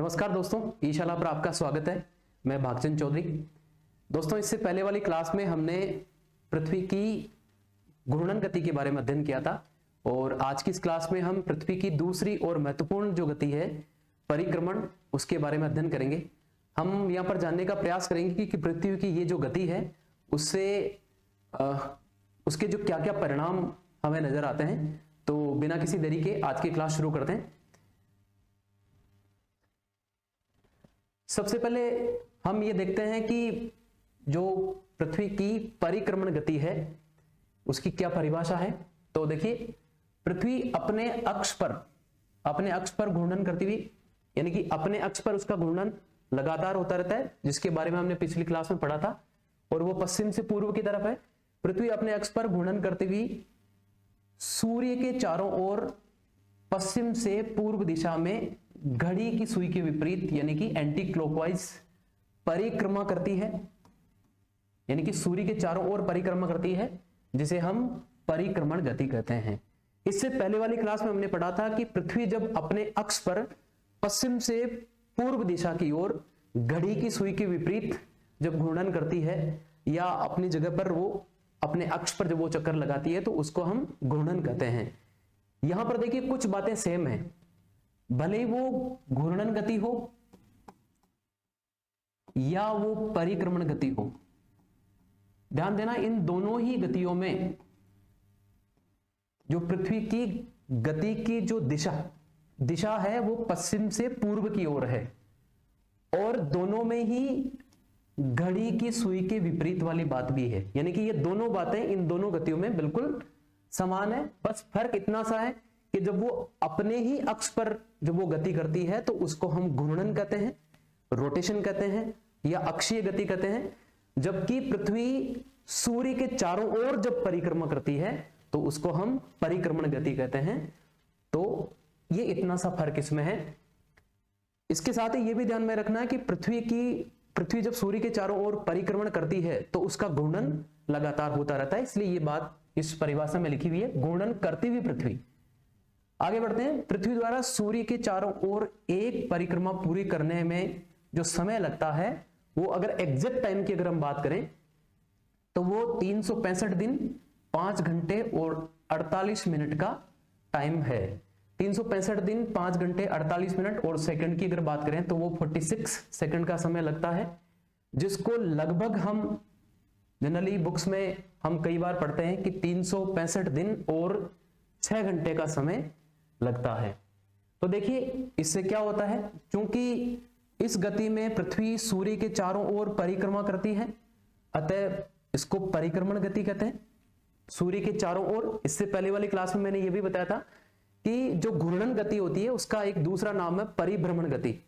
नमस्कार दोस्तों, ईशाला पर आपका स्वागत है। मैं भागचंद चौधरी। दोस्तों, इससे पहले वाली क्लास में हमने पृथ्वी की घूर्णन गति के बारे में अध्ययन किया था और आज की इस क्लास में हम पृथ्वी की दूसरी और महत्वपूर्ण जो गति है परिक्रमण, उसके बारे में अध्ययन करेंगे। हम यहाँ पर जानने का प्रयास करेंगे कि पृथ्वी की ये जो गति है उससे उसके जो क्या क्या परिणाम हमें नजर आते हैं। तो बिना किसी देरी के आज की क्लास शुरू करते हैं। सबसे पहले हम ये देखते हैं कि जो पृथ्वी की परिक्रमण गति है उसकी क्या परिभाषा है। तो देखिए, पृथ्वी अपने अक्ष पर घूर्णन करती हुई, यानी कि अपने अक्ष पर उसका घूर्णन लगातार होता रहता है, जिसके बारे में हमने पिछली क्लास में पढ़ा था। और वो पश्चिम से पूर्व की तरफ है। पृथ्वी अपने अक्ष पर घूर्णन करती हुई सूर्य के चारों ओर पश्चिम से पूर्व दिशा में घड़ी की सुई के विपरीत, यानी कि एंटी क्लॉकवाइज परिक्रमा करती है, यानी कि सूर्य के चारों ओर परिक्रमा करती है, जिसे हम परिक्रमण गति कहते हैं। इससे पहले वाली क्लास में हमने पढ़ा था कि पृथ्वी जब अपने अक्ष पर पश्चिम से पूर्व दिशा की ओर घड़ी की सुई के विपरीत जब घूर्णन करती है या अपनी जगह पर वो अपने अक्ष पर जब वो चक्कर लगाती है तो उसको हम घूर्णन कहते हैं। यहां पर देखिए, कुछ बातें सेम है, भले ही वो घूर्णन गति हो या वो परिक्रमण गति हो। ध्यान देना, इन दोनों ही गतियों में जो पृथ्वी की गति की जो दिशा है वो पश्चिम से पूर्व की ओर है और दोनों में ही घड़ी की सुई के विपरीत वाली बात भी है, यानी कि ये दोनों बातें इन दोनों गतियों में बिल्कुल समान है। बस फर्क इतना सा है कि जब वो अपने ही अक्ष पर जब वो गति करती है तो उसको हम घूर्णन कहते हैं, रोटेशन कहते हैं या अक्षीय गति कहते हैं, जबकि पृथ्वी सूर्य के चारों ओर जब परिक्रमा करती है तो उसको हम परिक्रमण गति कहते हैं। तो ये इतना सा फर्क इसमें है। इसके साथ ही ये भी ध्यान में रखना है कि पृथ्वी जब सूर्य के चारों ओर परिक्रमण करती है तो उसका घूर्णन लगातार होता रहता है, इसलिए ये बात इस परिभाषा में लिखी हुई है, घूर्णन करती हुई पृथ्वी। आगे बढ़ते हैं। पृथ्वी द्वारा सूर्य के चारों ओर एक परिक्रमा पूरी करने में जो समय लगता है वो अगर एग्जैक्ट टाइम की अगर हम बात करें तो वो 365 दिन 5 घंटे और 48 मिनट का टाइम है। 365 दिन 5 घंटे 48 मिनट और सेकंड की अगर बात करें तो वो 46 सेकंड का समय लगता है, जिसको लगभग हम जनरली बुक्स में हम कई बार पढ़ते हैं कि 365 दिन और 6 घंटे का समय लगता है। तो देखिए, इससे क्या होता है, क्योंकि इस गति में पृथ्वी सूर्य के चारों ओर परिक्रमा करती है, अतः इसको परिक्रमण गति कहते हैं। सूर्य के चारों ओर, इससे पहले वाली क्लास में मैंने यह भी बताया था कि जो घूर्णन गति होती है उसका एक दूसरा नाम है परिभ्रमण गति,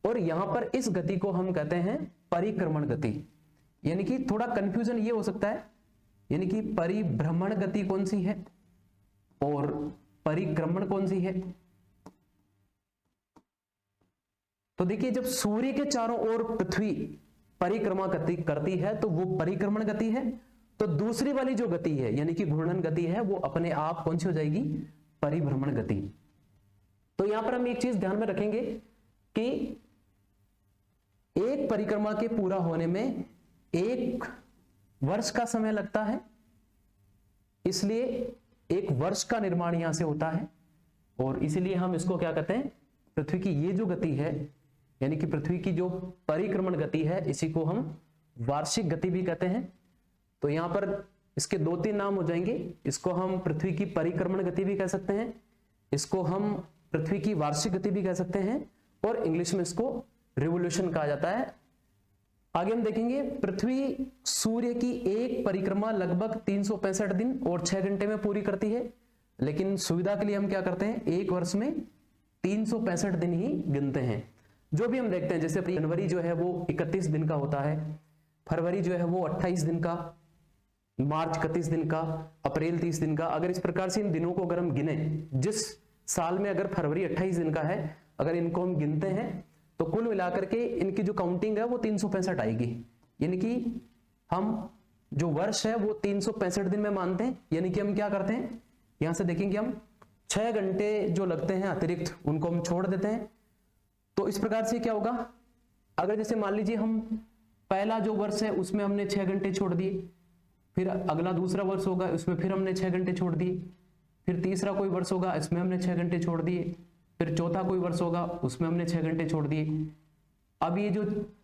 और यहां पर इस गति को हम कहते हैं परिक्रमण गति। यानी कि थोड़ा कंफ्यूजन ये हो सकता है, यानी कि परिभ्रमण गति कौन सी है और परिक्रमण कौन सी है। तो देखिए, जब सूर्य के चारों ओर पृथ्वी परिक्रमा करती है तो वो परिक्रमण गति है। तो दूसरी वाली जो गति है यानी कि घूर्णन गति है वो अपने आप कौन सी हो जाएगी, परिभ्रमण गति। तो यहां पर हम एक चीज ध्यान में रखेंगे कि एक परिक्रमा के पूरा होने में 1 वर्ष का समय लगता है, इसलिए 1 वर्ष का निर्माण यहां से होता है। और इसीलिए हम इसको क्या कहते हैं, पृथ्वी की ये जो गति है यानी कि पृथ्वी की जो परिक्रमण गति है इसी को हम वार्षिक गति भी कहते हैं। तो यहां पर इसके 2-3 नाम हो जाएंगे। इसको हम पृथ्वी की परिक्रमण गति भी कह सकते हैं, इसको हम पृथ्वी की वार्षिक गति भी कह सकते हैं, और इंग्लिश में इसको रिवोल्यूशन कहा जाता है। आगे हम देखेंगे, पृथ्वी सूर्य की एक परिक्रमा लगभग 365 दिन और 6 घंटे में पूरी करती है, लेकिन सुविधा के लिए हम क्या करते हैं, 1 वर्ष में 365 दिन ही गिनते हैं। जो भी हम देखते हैं, जैसे जनवरी जो है वो 31 दिन का होता है, फरवरी जो है वो 28 दिन का, मार्च 31 दिन का, अप्रैल 30 दिन का। अगर इस प्रकार से इन दिनों को अगर हम गिने, जिस साल में अगर फरवरी 28 दिन का है, अगर इनको हम गिनते हैं तो कुल मिलाकर के इनकी जो काउंटिंग है वो 365 आएगी। यानी कि हम जो वर्ष है वो 365 दिन में मानते हैं। यानी कि हम क्या करते हैं, यहां से देखेंगे हम 6 घंटे जो लगते हैं अतिरिक्त उनको हम छोड़ देते हैं तो इस प्रकार से क्या होगा, अगर जैसे मान लीजिए हम पहला जो वर्ष है उसमें हमने 6 घंटे छोड़ दिए, फिर अगला दूसरा वर्ष होगा उसमें फिर हमने 6 घंटे छोड़ दिए, फिर तीसरा कोई वर्ष होगा इसमें हमने 6 घंटे छोड़ दिए, फिर चौथा कोई वर्ष होगा उसमें हमने 6 घंटे छोड़ दिए। अब ये जो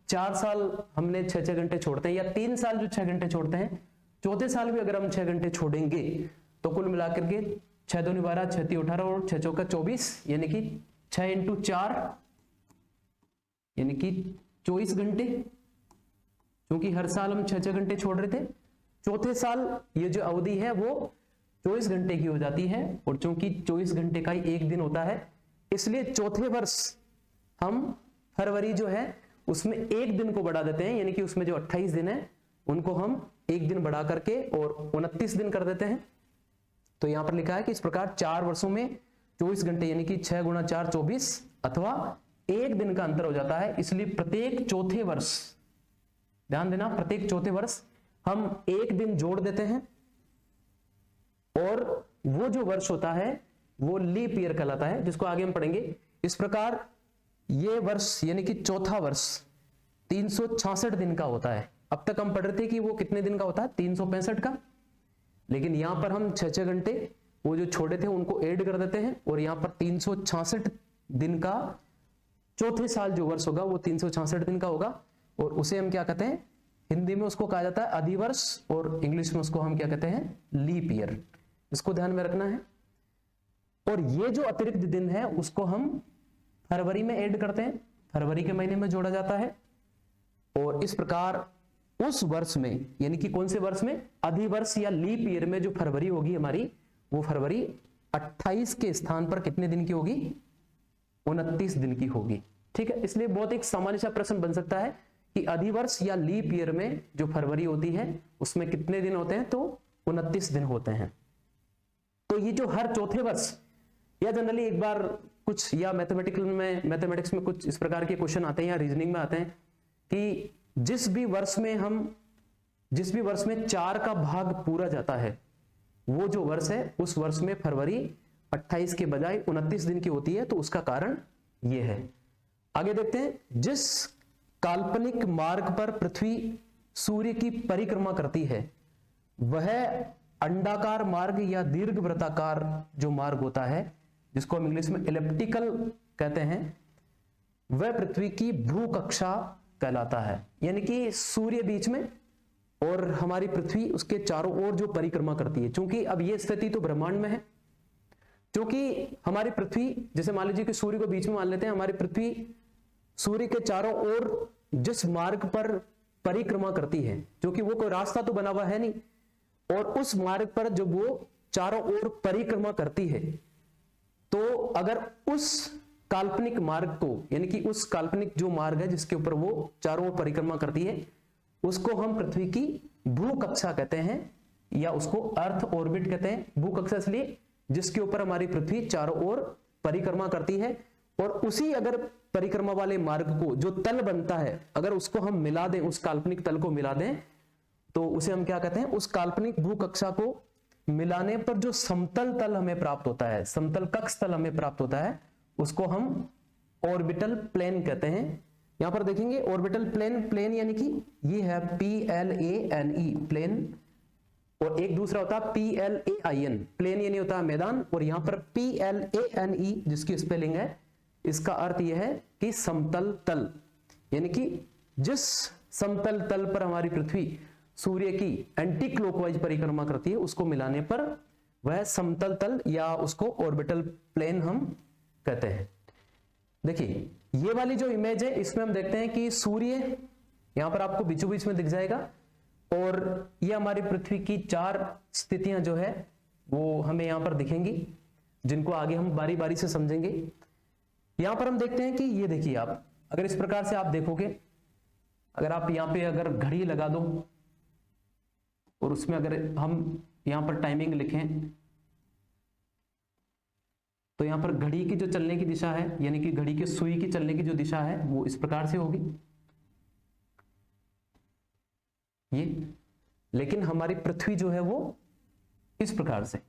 4 साल हमने 6 घंटे छोड़ते हैं, या 3 साल जो 6 घंटे छोड़ते हैं, चौथे साल भी अगर हम 6 घंटे छोड़ेंगे तो कुल मिलाकर के 6 दूनी 12, 6 तीन 18 और 6 चौका 24, यानी कि 6 × 4 यानी कि 24 घंटे, क्योंकि हर साल हम 6 घंटे छोड़ रहे थे। चौथे साल ये जो अवधि है वो 24 घंटे की हो जाती है, और चूंकि 24 घंटे का ही एक दिन होता है, इसलिए चौथे वर्ष हम फरवरी जो है उसमें एक दिन को बढ़ा देते हैं, यानी कि उसमें जो 28 दिन है उनको हम एक दिन बढ़ा करके और 29 दिन कर देते हैं। तो यहां पर लिखा है कि इस प्रकार 4 वर्षों में 24 घंटे यानी कि 6 × 4 24 अथवा एक दिन का अंतर हो जाता है। इसलिए प्रत्येक चौथे वर्ष, ध्यान देना, प्रत्येक चौथे वर्ष हम एक दिन जोड़ देते हैं, और वो जो वर्ष होता है वो लीप ईयर कहलाता है, जिसको आगे हम पढ़ेंगे। इस प्रकार ये वर्ष यानी कि चौथा वर्ष 366 दिन का होता है। अब तक हम पढ़ रहे थे कि वो कितने दिन का होता है, 365 का, लेकिन यहां पर हम 6 घंटे वो जो छोड़े थे उनको ऐड कर देते हैं, और यहां पर 366 दिन का चौथे साल जो वर्ष होगा वो 366 दिन का होगा, और उसे हम क्या कहते हैं, हिंदी में उसको कहा जाता है अधिवर्ष, और इंग्लिश में उसको हम क्या कहते हैं, लीप ईयर। इसको ध्यान में रखना है। और ये जो अतिरिक्त दिन है उसको हम फरवरी में ऐड करते हैं, फरवरी के महीने में जोड़ा जाता है, और इस प्रकार उस वर्ष में, यानी कि कौन से वर्ष में, अधिवर्ष या लीप ईयर में जो फरवरी होगी हमारी, वो फरवरी 28 के स्थान पर कितने दिन की होगी, 29 दिन की होगी। ठीक है, इसलिए बहुत एक सामान्य सा प्रश्न बन सकता है कि अधिवर्ष या लीप ईयर में जो फरवरी होती है उसमें कितने दिन होते हैं, तो 29 दिन होते हैं। तो ये जो हर चौथे वर्ष, या जनरली एक बार कुछ, या मैथमेटिक्स में कुछ इस प्रकार के क्वेश्चन आते हैं या रीजनिंग में आते हैं कि जिस भी वर्ष में 4 का भाग पूरा जाता है, वो जो वर्ष है उस वर्ष में फरवरी 28 के बजाय 29 दिन की होती है। तो उसका कारण ये है। आगे देखते हैं, जिस काल्पनिक मार्ग पर पृथ्वी सूर्य की परिक्रमा करती है वह अंडाकार मार्ग या दीर्घवृत्ताकार जो मार्ग होता है, जिसको हम इंग्लिश में एलिप्टिकल कहते हैं, वह पृथ्वी की भू कक्षा कहलाता है। यानी कि सूर्य बीच में और हमारी पृथ्वी उसके चारों ओर जो परिक्रमा करती है। चूंकि अब ये स्थिति तो ब्रह्मांड में है, क्योंकि हमारी पृथ्वी, जैसे मान लीजिए कि सूर्य को बीच में मान लेते हैं, हमारी पृथ्वी सूर्य के चारों ओर जिस मार्ग पर परिक्रमा करती है, क्योंकि वो कोई रास्ता तो बना हुआ है नहीं, और उस मार्ग पर जब वो चारों ओर परिक्रमा करती है, तो अगर उस काल्पनिक मार्ग को, यानी कि उस काल्पनिक जो मार्ग है जिसके ऊपर वो चारों ओर परिक्रमा करती है, उसको हम पृथ्वी की भू कक्षा कहते हैं, या उसको अर्थ ऑर्बिट कहते हैं। भू कक्षा इसलिए जिसके ऊपर हमारी पृथ्वी चारों ओर परिक्रमा करती है, और उसी अगर परिक्रमा वाले मार्ग को जो तल बनता है, अगर उसको हम मिला दें, उस काल्पनिक तल को मिला दें, तो उसे हम क्या कहते हैं, उस काल्पनिक भू कक्षा को मिलाने पर जो समतल तल हमें प्राप्त होता है, समतल कक्ष तल हमें प्राप्त होता है, उसको हम ऑर्बिटल प्लेन कहते हैं। यहां पर देखेंगे ऑर्बिटल प्लेन यानी कि ये है PLANE प्लेन, और एक दूसरा होता है PLAIN प्लेन, यानी होता है मैदान, और यहां पर PLANE जिसकी स्पेलिंग है, इसका अर्थ यह है कि समतल तल। यानी कि जिस समतल तल पर हमारी पृथ्वी सूर्य की एंटी क्लॉकवाइज परिक्रमा करती है, उसको मिलाने पर वह समतल तल या उसको ऑर्बिटल प्लेन हम कहते हैं। देखिए ये वाली जो इमेज है, इसमें हम देखते हैं कि सूर्य यहां पर आपको बीचों बीच में दिख जाएगा, और ये हमारी पृथ्वी की 4 स्थितियां जो है वो हमें यहां पर दिखेंगी, जिनको आगे हम बारी बारी से समझेंगे। यहां पर हम देखते हैं कि ये देखिए, आप अगर इस प्रकार से आप देखोगे, अगर आप यहां पे अगर घड़ी लगा दो और उसमें अगर हम यहां पर टाइमिंग लिखें, तो यहां पर घड़ी की जो चलने की दिशा है, यानी कि घड़ी के सुई की चलने की जो दिशा है वो इस प्रकार से होगी ये, लेकिन हमारी पृथ्वी जो है वो इस प्रकार से,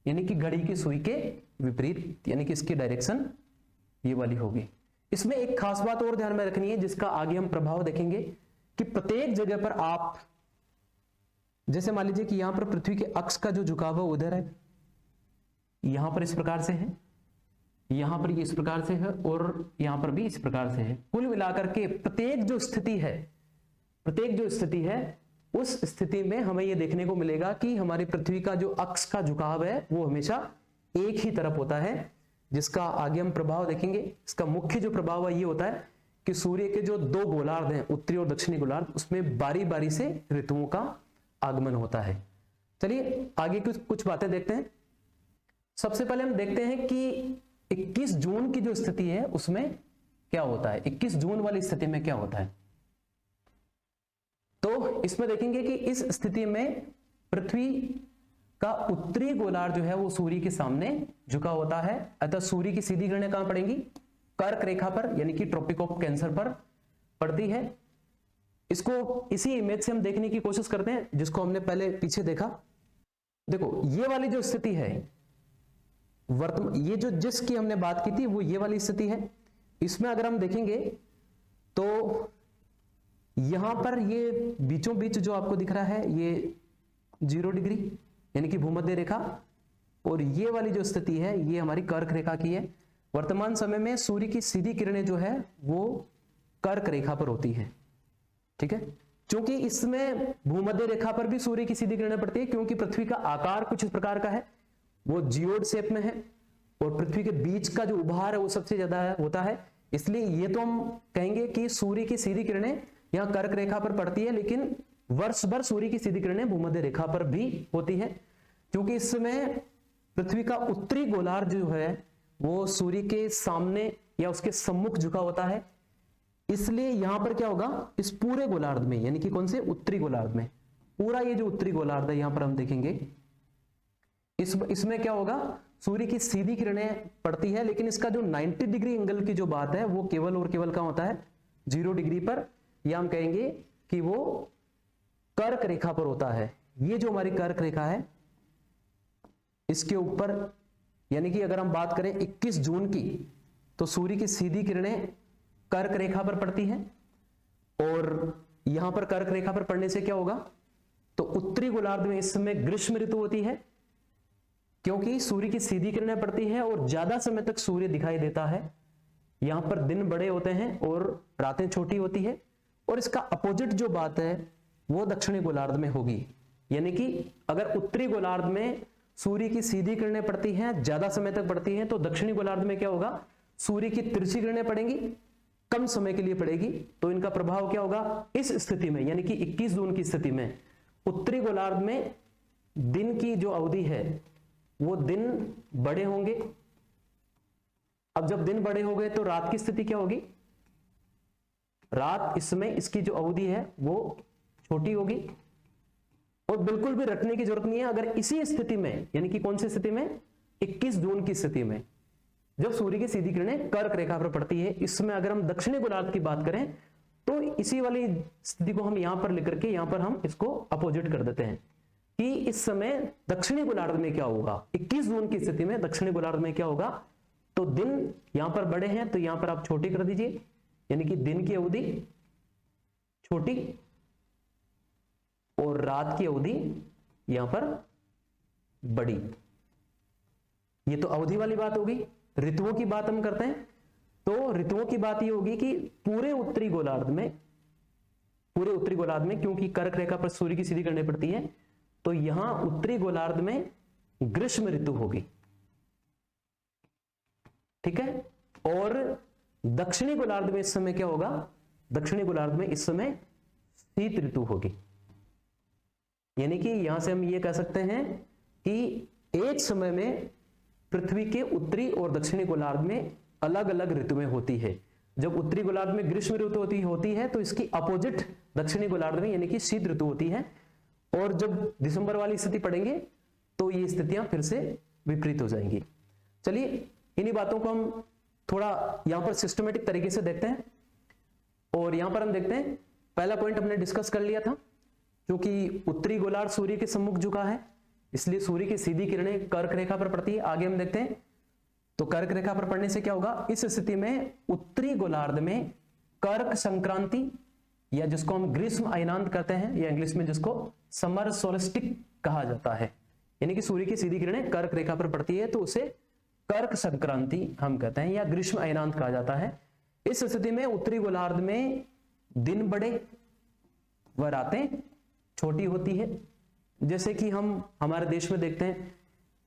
यानी कि घड़ी की सुई के विपरीत, यानी कि इसकी डायरेक्शन ये वाली होगी। इसमें एक खास बात और ध्यान में रखनी है, जिसका आगे हम प्रभाव देखेंगे, कि प्रत्येक जगह पर आप, जैसे मान लीजिए कि यहां पर पृथ्वी के अक्ष का जो झुकाव है उधर है, यहां पर इस प्रकार से है, यहां पर इस प्रकार से है, और यहां पर भी इस प्रकार से है। कुल मिलाकर के प्रत्येक जो स्थिति है उस स्थिति में हमें यह देखने को मिलेगा कि हमारी पृथ्वी का जो अक्ष का झुकाव है वो हमेशा एक ही तरफ होता है, जिसका आगे हम प्रभाव देखेंगे। इसका मुख्य जो प्रभाव है ये होता है कि सूर्य के जो दो गोलार्ध हैं, उत्तरी और दक्षिणी गोलार्ध, उसमें बारी बारी से ऋतुओं का आगमन होता है। चलिए आगे कुछ बातें देखते हैं। सबसे पहले हम देखते हैं कि 21 जून की जो स्थिति है उसमें क्या होता है। 21 जून वाली स्थिति में क्या होता है, तो इसमें देखेंगे कि इस स्थिति में पृथ्वी का उत्तरी गोलार्ध जो है वो सूर्य के सामने झुका होता है, अतः सूर्य की सीधी किरणें कहां पड़ेंगी, कर्क रेखा पर, यानी कि ट्रॉपिक ऑफ कैंसर पर पड़ती है। इसको इसी इमेज से हम देखने की कोशिश करते हैं, जिसको हमने पहले पीछे देखा। देखो ये वाली जो स्थिति है वर्तमान, ये जो जिसकी हमने बात की थी वो ये वाली स्थिति है। इसमें अगर हम देखेंगे तो यहां पर ये बीचों बीच जो आपको दिख रहा है ये 0 डिग्री यानी कि भूमध्य रेखा, और ये वाली जो स्थिति है ये हमारी कर्क रेखा की है। वर्तमान समय में सूर्य की सीधी किरणें जो है वो कर्क रेखा पर होती है, ठीक है। क्योंकि इसमें भूमध्य रेखा पर भी सूर्य की सीधी किरणें पड़ती है, क्योंकि पृथ्वी का आकार कुछ इस प्रकार का है, वो जियोड शेप में है, और पृथ्वी के बीच का जो उभार है वो सबसे ज्यादा होता है। इसलिए ये तो हम कहेंगे कि सूर्य की सीधी किरणें यहाँ कर्क रेखा पर पड़ती है, लेकिन वर्ष भर सूर्य की सीधी किरणें भूमध्य रेखा पर भी होती है, क्योंकि इस समय पृथ्वी का उत्तरी गोलार्ध जो है वो सूर्य के सामने या उसके सम्मुख झुका होता है। इसलिए यहां पर क्या होगा, इस पूरे गोलार्ध में, यानी कि कौन से, उत्तरी गोलार्ध में, पूरा ये जो उत्तरी गोलार्ध है यहां पर हम देखेंगे इसमें क्या होगा, सूर्य की सीधी किरणें पड़ती है, लेकिन इसका जो 90 डिग्री एंगल की जो बात है वो केवल और केवल कहां होता है, 0 डिग्री पर, या हम कहेंगे कि वो कर्क रेखा पर होता है। ये जो हमारी कर्क रेखा है इसके ऊपर, यानी कि अगर हम बात करें 21 जून की, तो सूर्य की सीधी किरणें कर्क रेखा पर पड़ती हैं, और यहां पर कर्क रेखा पर पड़ने से क्या होगा, तो उत्तरी गोलार्ध में इस समय ग्रीष्म ऋतु होती है, क्योंकि सूर्य की सीधी किरणें पड़ती है और ज्यादा समय तक सूर्य दिखाई देता है। यहां पर दिन बड़े होते हैं और रातें छोटी होती है, और इसका अपोजिट जो बात है वो दक्षिणी गोलार्ध में होगी। यानी कि अगर उत्तरी गोलार्ध में सूर्य की सीधी किरणें पड़ती हैं, ज्यादा समय तक पड़ती हैं, तो दक्षिणी गोलार्ध में क्या होगा, सूर्य की तिरछी किरणें पड़ेंगी, कम समय के लिए पड़ेगी। तो इनका प्रभाव क्या होगा इस स्थिति में, यानी कि 21 जून की स्थिति में उत्तरी गोलार्ध में दिन की जो अवधि है वो दिन बड़े होंगे। अब जब दिन बड़े हो गए तो रात की स्थिति क्या होगी, रात इसमें इसकी जो अवधि है वो छोटी होगी, और बिल्कुल भी रटने की जरूरत नहीं है। अगर इसी स्थिति में, यानी कि कौन सी स्थिति में, 21 जून की स्थिति में, जब सूर्य की सीधी किरणें कर्क रेखा पर पड़ती है, इसमें अगर हम दक्षिणी गोलार्ध की बात करें तो इसी वाली स्थिति को हम यहां पर लेकर के यहां पर हम इसको अपोजिट कर देते हैं कि इस समय दक्षिणी गोलार्ध में क्या होगा। 21 जून की स्थिति में दक्षिणी गोलार्ध में क्या होगा, तो दिन यहां पर बड़े हैं तो यहां पर आप छोटी कर दीजिए, यानी कि दिन की अवधि छोटी और रात की अवधि यहां पर बड़ी। ये तो अवधि वाली बात होगी। ऋतुओं की बात हम करते हैं तो ऋतुओं की बात ये होगी कि पूरे उत्तरी गोलार्ध में क्योंकि कर्क रेखा पर सूर्य की सीधी किरणें पड़ती है, तो यहां उत्तरी गोलार्ध में ग्रीष्म ऋतु होगी, ठीक है। और दक्षिणी गोलार्ध में इस समय क्या होगा, दक्षिणी गोलार्ध में इस समय शीत ऋतु होगी। यानी कि यहां से हम ये कह सकते हैं कि एक समय में पृथ्वी के उत्तरी और दक्षिणी गोलार्ध में अलग अलग ऋतुएं होती है। जब उत्तरी गोलार्ध में ग्रीष्म ऋतु होती है तो इसकी अपोजिट दक्षिणी गोलार्ध में यानी कि शीत ऋतु होती है, और जब दिसंबर वाली स्थिति पढ़ेंगे तो ये स्थितियां फिर से विपरीत हो जाएंगी। चलिए इन्हीं बातों को हम थोड़ा यहां पर सिस्टमेटिक तरीके से देखते हैं, और यहां पर हम देखते हैं पहला पॉइंट हमने डिस्कस कर लिया था, क्योंकि उत्तरी गोलार्ध सूर्य के सम्मुख झुका है इसलिए सूर्य की सीधी किरणें कर्क रेखा पर पड़ती है। आगे हम देखते हैं तो कर्क रेखा पर पड़ने से क्या होगा, इस स्थिति में उत्तरी गोलार्ध में कर्क संक्रांति, या जिसको हम ग्रीष्म अयनांत कहते हैं, या इंग्लिश में जिसको समर सोल्स्टिस कहा जाता है, यानी कि सूर्य की सीधी किरणें कर्क रेखा पर पड़ती है तो उसे कर्क संक्रांति हम कहते हैं, या ग्रीष्म अयनांत कहा जाता है। इस स्थिति में उत्तरी गोलार्ध में दिन बड़े व रातें छोटी होती है। जैसे कि हम हमारे देश में देखते हैं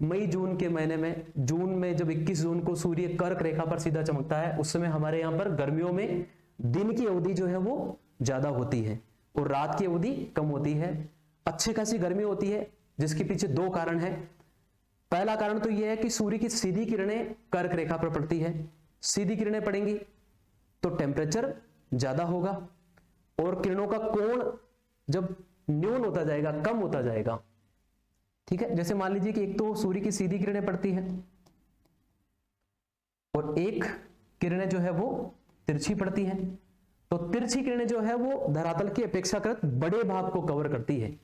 मई जून के महीने में, जून में जब 21 जून को सूर्य कर्क रेखा पर सीधा चमकता है, उस समय हमारे यहाँ पर गर्मियों में दिन की अवधि जो है वो ज्यादा होती है और रात की अवधि कम होती है। अच्छी खासी गर्मी होती है, जिसके पीछे दो कारण है। पहला कारण तो यह है कि सूर्य की सीधी किरणें कर्क रेखा पर पड़ती है, सीधी किरणें पड़ेंगी तो टेम्परेचर ज्यादा होगा और किरणों का कोण जब न्यून होता जाएगा, कम होता जाएगा, ठीक है। जैसे मान लीजिए कि एक तो सूर्य की सीधी किरणें पड़ती है और एक किरणें जो है वो तिरछी पड़ती है, तो तिरछी किरणें जो है वो धरातल की अपेक्षाकृत बड़े भाग को कवर करती है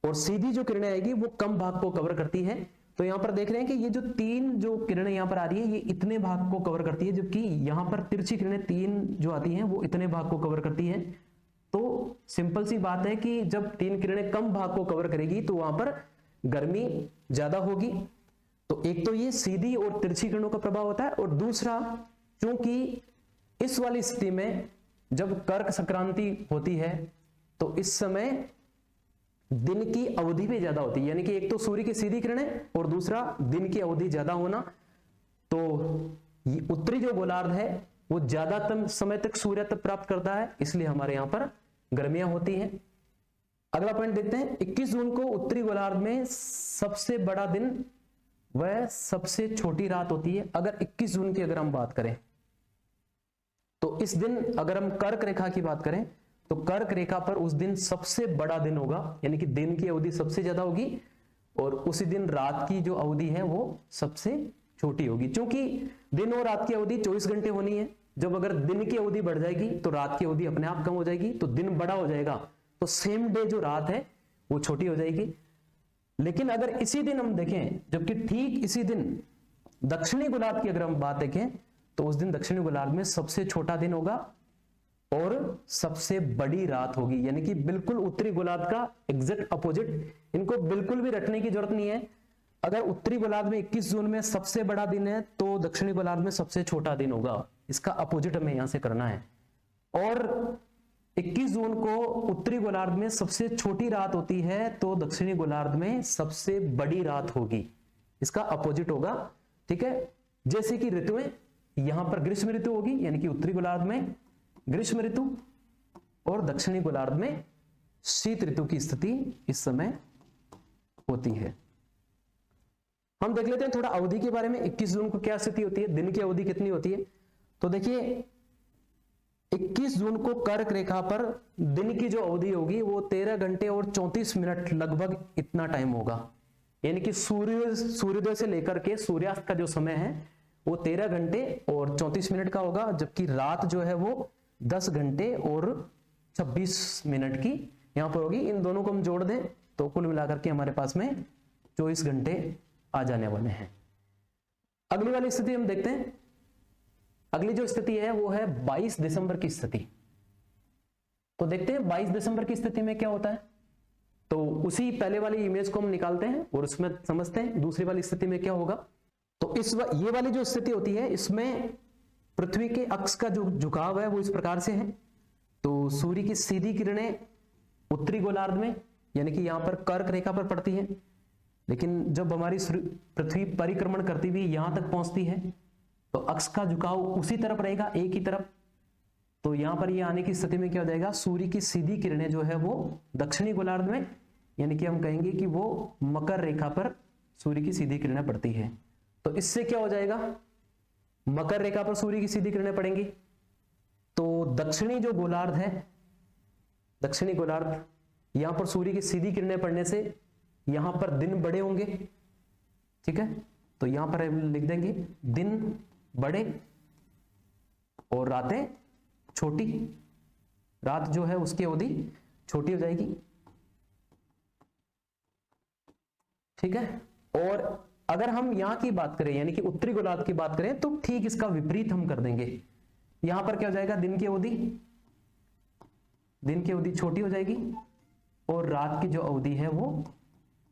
और सीधी जो किरणें आएगी वो कम भाग को कवर करती है। तो यहां पर देख रहे हैं कि ये जो तीन जो किरणें यहां पर आ रही है ये इतने भाग को कवर करती है, जबकि यहां पर तिरछी किरणें तीन जो आती हैं वो इतने भाग को कवर करती है। तो सिंपल सी बात है कि जब तीन किरणें कम भाग को कवर करेगी तो वहां पर गर्मी ज्यादा होगी। तो एक तो ये सीधी और तिरछी किरणों का प्रभाव होता है, और दूसरा क्योंकि इस वाली स्थिति में जब कर्क संक्रांति होती है तो इस समय दिन की अवधि भी ज्यादा होती है, यानी कि एक तो सूर्य की सीधी किरणें और दूसरा दिन की अवधि ज्यादा होना, तो उत्तरी जो गोलार्ध है वो ज्यादातर समय तक सूर्य तक प्राप्त करता है, इसलिए हमारे यहां पर गर्मियां होती हैं। अगला पॉइंट देखते हैं, 21 जून को उत्तरी गोलार्ध में सबसे बड़ा दिन वह सबसे छोटी रात होती है। अगर 21 जून की अगर हम बात करें तो इस दिन अगर हम कर्क रेखा की बात करें तो कर्क रेखा पर उस दिन सबसे बड़ा दिन होगा, यानी कि दिन की अवधि सबसे ज्यादा होगी और उसी दिन रात की जो अवधि है वो सबसे छोटी होगी। क्योंकि दिन और रात की अवधि 24 घंटे होनी है, जब अगर दिन की अवधि बढ़ जाएगी तो रात की अवधि अपने आप कम हो जाएगी, तो दिन बड़ा हो जाएगा तो सेम डे जो रात है वो छोटी हो जाएगी। लेकिन अगर इसी दिन हम देखें, जबकि ठीक इसी दिन दक्षिणी गोलार्ध की अगर हम बात देखें तो उस दिन दक्षिणी गोलार्ध में सबसे छोटा दिन होगा और सबसे बड़ी रात होगी, यानी कि बिल्कुल उत्तरी गोलार्ध का एग्जैक्ट अपोजिट। इनको बिल्कुल भी रटने की जरूरत नहीं है। अगर उत्तरी गोलार्ध में 21 जून में सबसे बड़ा दिन है तो दक्षिणी गोलार्ध में सबसे छोटा दिन होगा, इसका अपोजिट हमें यहां से करना है। और 21 जून को उत्तरी गोलार्ध में सबसे छोटी रात होती है तो दक्षिणी गोलार्ध में सबसे बड़ी रात होगी, इसका अपोजिट होगा, ठीक है। जैसे कि ऋतुएं, यहां पर ग्रीष्म ऋतु होगी, यानी कि उत्तरी गोलार्ध में ग्रीष्म ऋतु और दक्षिणी गोलार्ध में शीत ऋतु की स्थिति इस समय होती है। हम देख लेते हैं थोड़ा अवधि के बारे में, 21 जून को क्या स्थिति होती है, दिन की अवधि कितनी होती है। तो देखिए 21 जून को कर्क रेखा पर दिन की जो अवधि होगी वो 13 घंटे और 34 मिनट लगभग इतना टाइम होगा, यानी कि सूर्योदय से लेकर के सूर्यास्त का जो समय है वो 13 घंटे और 34 मिनट का होगा, जबकि रात जो है वो 10 घंटे और 26 मिनट की यहां पर होगी। इन दोनों को हम जोड़ दें तो कुल मिलाकर के हमारे पास में 24 घंटे आ जाने वाले हैं। अगली वाली स्थिति हम देखते हैं। अगली जो स्थिति है वो है 22 दिसंबर की स्थिति। तो देखते हैं 22 दिसंबर की स्थिति में क्या होता है। तो उसी पहले वाली इमेज को हम निकालते हैं और उसमें समझते हैं दूसरी वाली स्थिति में क्या होगा। तो ये वाली जो स्थिति होती है इसमें पृथ्वी के अक्ष का जो झुकाव है वो इस प्रकार से है। तो सूर्य की सीधी किरणें उत्तरी गोलार्ध में, यानी कि यहां पर कर्क रेखा पर पड़ती है, लेकिन जब हमारी पृथ्वी परिक्रमण करती हुई यहां तक पहुंचती है तो अक्ष का झुकाव उसी तरफ रहेगा, एक ही तरफ। तो यहां पर ये आने की स्थिति में क्या हो जाएगा, सूर्य की सीधी किरणें जो है वो दक्षिणी गोलार्ध में, यानी कि हम कहेंगे कि वो मकर रेखा पर सूर्य की सीधी किरणें पड़ती है। तो इससे क्या हो जाएगा, मकर रेखा पर सूर्य की सीधी किरणें पड़ेंगी तो दक्षिणी जो गोलार्ध है, दक्षिणी गोलार्ध, यहां पर सूर्य की सीधी किरणें पड़ने से यहां पर दिन बड़े होंगे, ठीक है। तो यहां पर लिख देंगे दिन बड़े और रातें छोटी, रात जो है उसकी अवधि छोटी हो जाएगी, ठीक है। और अगर हम यहां की बात करें यानी कि उत्तरी गोलार्ध की बात करें तो ठीक इसका विपरीत हम कर देंगे। यहां पर क्या हो जाएगा, दिन की अवधि छोटी हो जाएगी और रात की जो अवधि है वो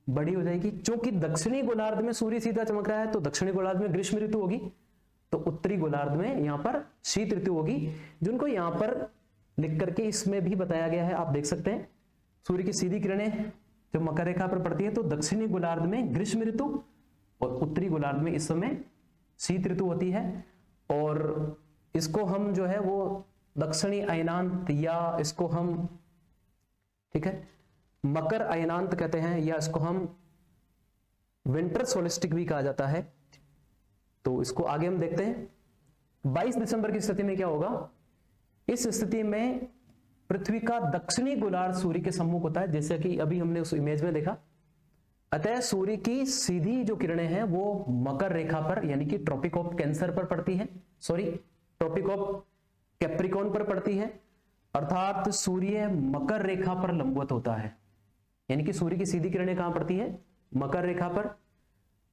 बड़ी हो जाएगी। क्योंकि दक्षिणी गोलार्ध में सूर्य सीधा चमक रहा है तो दक्षिणी गोलार्ध में ग्रीष्म ऋतु होगी, तो उत्तरी गोलार्ध में यहां पर शीत ऋतु होगी, जिनको यहां पर लिख करके इसमें भी बताया गया है, आप देख सकते हैं। सूर्य की सीधी किरणें जब मकर रेखा पर पड़ती है तो दक्षिणी गोलार्ध में ग्रीष्म ऋतु और उत्तरी गोलार्ध में इस समय शीत ऋतु होती है। और इसको हम जो है वो दक्षिणी अयनांत या इसको हम, ठीक है, मकर अयनांत कहते हैं, या इसको हम विंटर सोलिस्टिक भी कहा जाता है। तो इसको आगे हम देखते हैं। 22 दिसंबर की स्थिति में क्या होगा, इस स्थिति में पृथ्वी का दक्षिणी गोलार्ध सूर्य के सम्मुख होता है, जैसे कि अभी हमने उस इमेज में देखा। अतः सूर्य की सीधी जो किरणें हैं वो मकर रेखा पर यानी कि ट्रॉपिक ऑफ कैंसर पर पड़ती है, ट्रॉपिक ऑफ कैप्रिकॉर्न पर पड़ती है, अर्थात सूर्य मकर रेखा पर लंबवत होता है। यानी कि सूर्य की सीधी किरणें कहां पड़ती है, मकर रेखा पर।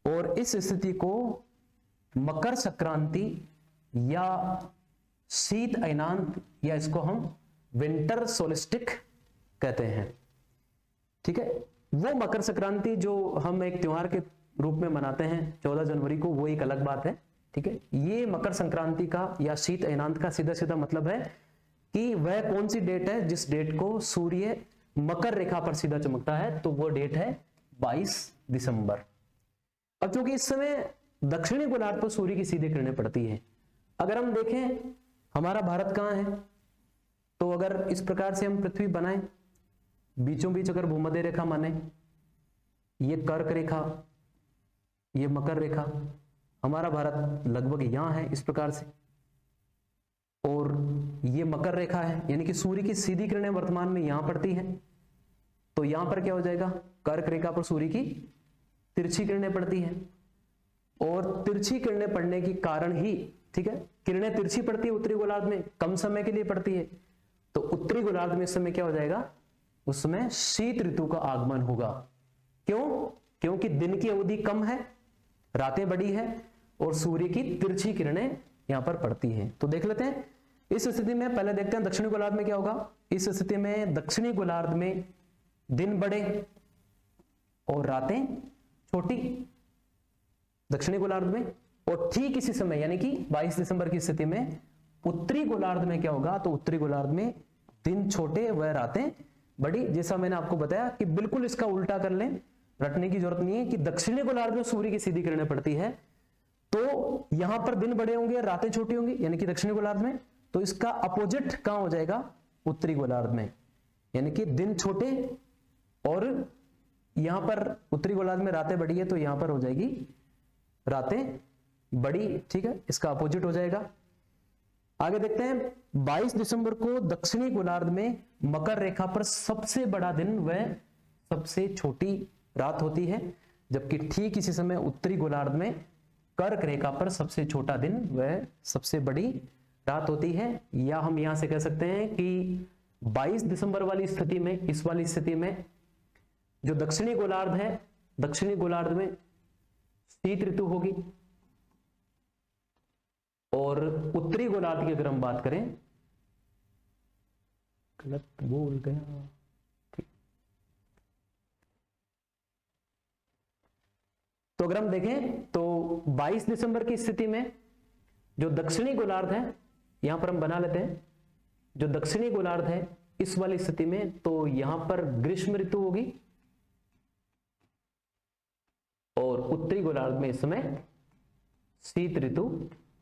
और इस स्थिति को मकर संक्रांति या शीत अयनांत या इसको हम विंटर सोलिस्टिक कहते हैं, ठीक है। वो मकर संक्रांति जो हम एक त्योहार के रूप में मनाते हैं 14 जनवरी को, वो एक अलग बात है, ठीक है। ये मकर संक्रांति का या शीत अयनांत का सीधा सीधा मतलब है कि वह कौन सी डेट है जिस डेट को सूर्य मकर रेखा पर सीधा चमकता है, तो वो डेट है 22 दिसंबर। अब चूंकि इस समय दक्षिणी गोलार्ध पर सूर्य की सीधी किरणें पड़ती है, अगर हम देखें हमारा भारत कहां है, तो अगर इस प्रकार से हम पृथ्वी बनाएं, बीचों बीच अगर भूमध्य रेखा माने, ये कर्क रेखा, ये मकर रेखा, हमारा भारत लगभग यहां है इस प्रकार से, और ये मकर रेखा है, यानी कि सूर्य की सीधी किरणें वर्तमान में यहां पड़ती हैं। तो यहां पर क्या हो जाएगा, कर्क रेखा पर सूर्य की तिरछी किरणें पड़ती हैं, और तिरछी किरणें पड़ने के कारण ही, ठीक है, किरणें तिरछी पड़ती है उत्तरी गोलार्ध में, कम समय के लिए पड़ती है, तो उत्तरी गोलार्ध में इस समय क्या हो जाएगा, उस समय शीत ऋतु का आगमन होगा। क्यों, क्योंकि दिन की अवधि कम है, रातें बड़ी है और सूर्य की तिरछी किरणें यहां पर पड़ती हैं। तो देख लेते हैं इस स्थिति में, पहले देखते हैं दक्षिणी गोलार्ध में क्या होगा। इस स्थिति में दक्षिणी गोलार्ध में दिन बड़े और रातें छोटी, दक्षिणी गोलार्ध में। और ठीक इसी समय यानी कि 22 दिसंबर की स्थिति में उत्तरी गोलार्ध में क्या होगा, तो उत्तरी गोलार्ध में दिन छोटे व रातें बड़ी। जैसा मैंने आपको बताया कि बिल्कुल इसका उल्टा कर लें, रटने की जरूरत नहीं है कि दक्षिणी गोलार्ध में सूर्य की सीधी किरणें पड़ती है तो यहां पर दिन बड़े होंगे, रातें छोटी होंगी, यानी कि दक्षिणी गोलार्ध में। तो इसका अपोजिट कहां हो जाएगा, उत्तरी गोलार्ध में, यानी कि दिन छोटे और यहां पर उत्तरी गोलार्ध में रातें बड़ी है, तो यहां पर हो जाएगी रातें बड़ी, ठीक है, इसका अपोजिट हो जाएगा। आगे देखते हैं 22 दिसंबर को दक्षिणी गोलार्ध में मकर रेखा पर सबसे बड़ा दिन व सबसे छोटी रात होती है, जबकि ठीक इसी समय उत्तरी गोलार्ध में कर्क रेखा पर सबसे छोटा दिन व सबसे बड़ी रात होती है। या हम यहां से कह सकते हैं कि 22 दिसंबर वाली स्थिति में, इस वाली स्थिति में जो दक्षिणी गोलार्ध है, दक्षिणी गोलार्ध में शीत ऋतु होगी, और उत्तरी गोलार्ध की अगर हम बात करें, गलत बोल गया, ठीक, तो अगर हम देखें तो 22 दिसंबर की स्थिति में जो दक्षिणी गोलार्ध है, यहां पर हम बना लेते हैं, जो दक्षिणी गोलार्ध है इस वाली स्थिति में, तो यहां पर ग्रीष्म ऋतु होगी, और उत्तरी गोलार्ध में इस समय शीत ऋतु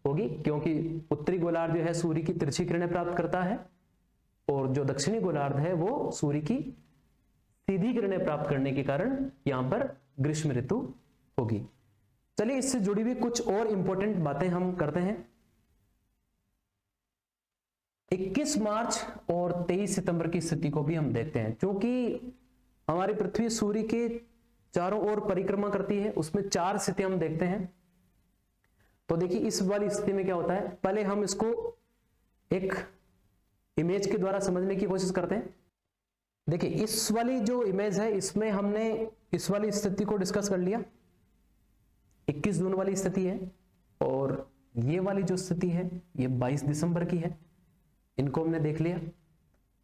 होगी, क्योंकि उत्तरी गोलार्ध जो है सूर्य की तिरछी किरणें प्राप्त करता है, और जो दक्षिणी गोलार्ध है वो सूर्य की सीधी किरणें प्राप्त करने के कारण यहां पर ग्रीष्म ऋतु होगी। चलिए इससे जुड़ी हुई कुछ और इंपॉर्टेंट बातें हम करते हैं। 21 मार्च और 23 सितंबर की स्थिति को भी हम देखते हैं, क्योंकि हमारी पृथ्वी सूर्य के चारों ओर परिक्रमा करती है, उसमें 4 स्थितियां हम देखते हैं। तो देखिए इस वाली स्थिति में क्या होता है, पहले हम इसको एक इमेज के द्वारा समझने की कोशिश करते हैं। देखिए इस वाली जो इमेज है, इसमें हमने इस वाली स्थिति को डिस्कस कर लिया, 21 जून वाली स्थिति है, और ये वाली जो स्थिति है ये 22 दिसंबर की है। इनको हमने देख लिया,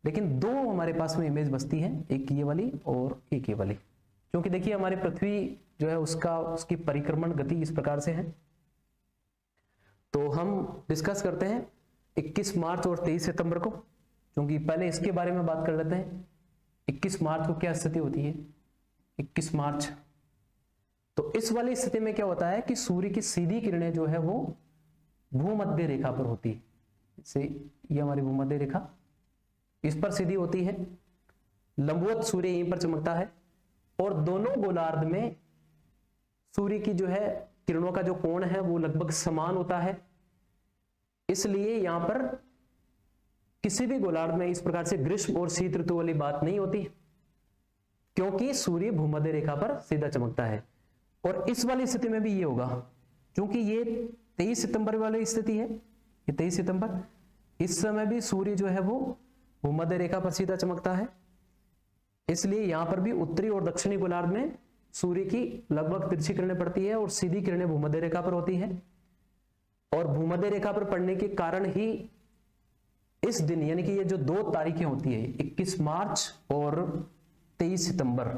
लेकिन दो हमारे पास में इमेज बचती है, एक ये वाली और एक ये वाली। क्योंकि देखिए हमारी पृथ्वी जो है उसकी परिक्रमण गति इस प्रकार से है। तो हम डिस्कस करते हैं 21 मार्च और 23 सितंबर को, क्योंकि पहले इसके बारे में बात कर लेते हैं। 21 मार्च को क्या स्थिति होती है? 21 मार्च, तो इस वाली स्थिति में क्या होता है कि सूर्य की सीधी किरणें जो है वो भूमध्य रेखा पर होती है। जैसे ये हमारी भूमध्य रेखा, इस पर सीधी होती है, लंबवत सूर्य यहीं पर चमकता है, और दोनों गोलार्ध में सूर्य की जो है किरणों का जो कोण है वो लगभग समान होता है। इसलिए यहां पर किसी भी गोलार्ध में इस प्रकार से ग्रीष्म और शीत ऋतु वाली बात नहीं होती, क्योंकि सूर्य भूमध्य रेखा पर सीधा चमकता है। और इस वाली स्थिति में भी ये होगा, क्योंकि ये 23 सितंबर वाली स्थिति है, ये 23 सितंबर, इस समय भी सूर्य जो है वो भूमध्य रेखा पर सीधा चमकता है। इसलिए यहां पर भी उत्तरी और दक्षिणी गोलार्ध में सूर्य की लगभग तिरछी किरणें पड़ती है और सीधी किरणें भूमध्य रेखा पर होती है। और भूमध्य रेखा पर पड़ने के कारण ही इस दिन, यानी कि ये जो 2 तारीखें होती है, 21 मार्च और 23 सितंबर,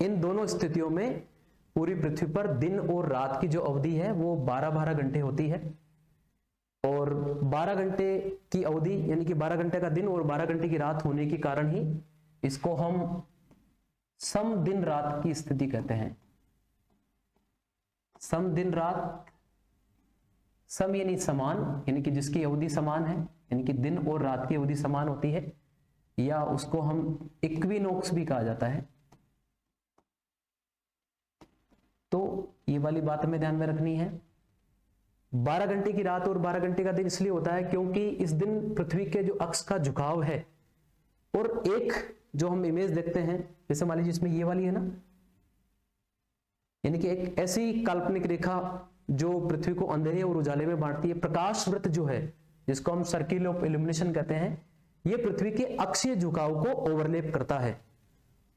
इन दोनों स्थितियों में पूरी पृथ्वी पर दिन और रात की जो अवधि है वो 12-12 घंटे होती है। और 12 घंटे की अवधि, यानी कि 12 घंटे का दिन और 12 घंटे की रात होने के कारण ही इसको हम सम दिन रात की स्थिति कहते हैं। सम दिन रात, सम यानी समान, यानी कि जिसकी अवधि समान है, यानी कि दिन और रात की अवधि समान होती है, या उसको हम इक्विनोक्स भी कहा जाता है। तो ये वाली बात हमें ध्यान में रखनी है। 12 घंटे की रात और 12 घंटे का दिन इसलिए होता है क्योंकि इस दिन पृथ्वी के जो अक्ष का झुकाव है, और एक जो हम इमेज देखते हैं, जैसे मान लीजिए इसमें ये वाली है ना, यानी कि एक ऐसी काल्पनिक रेखा जो पृथ्वी को अंधेरे और उजाले में बांटती है, प्रकाश वृत्त जो है जिसको हम सर्किल ऑफ इल्यूमिनेशन कहते हैं, ये पृथ्वी के अक्षीय झुकाव को ओवरलैप करता है।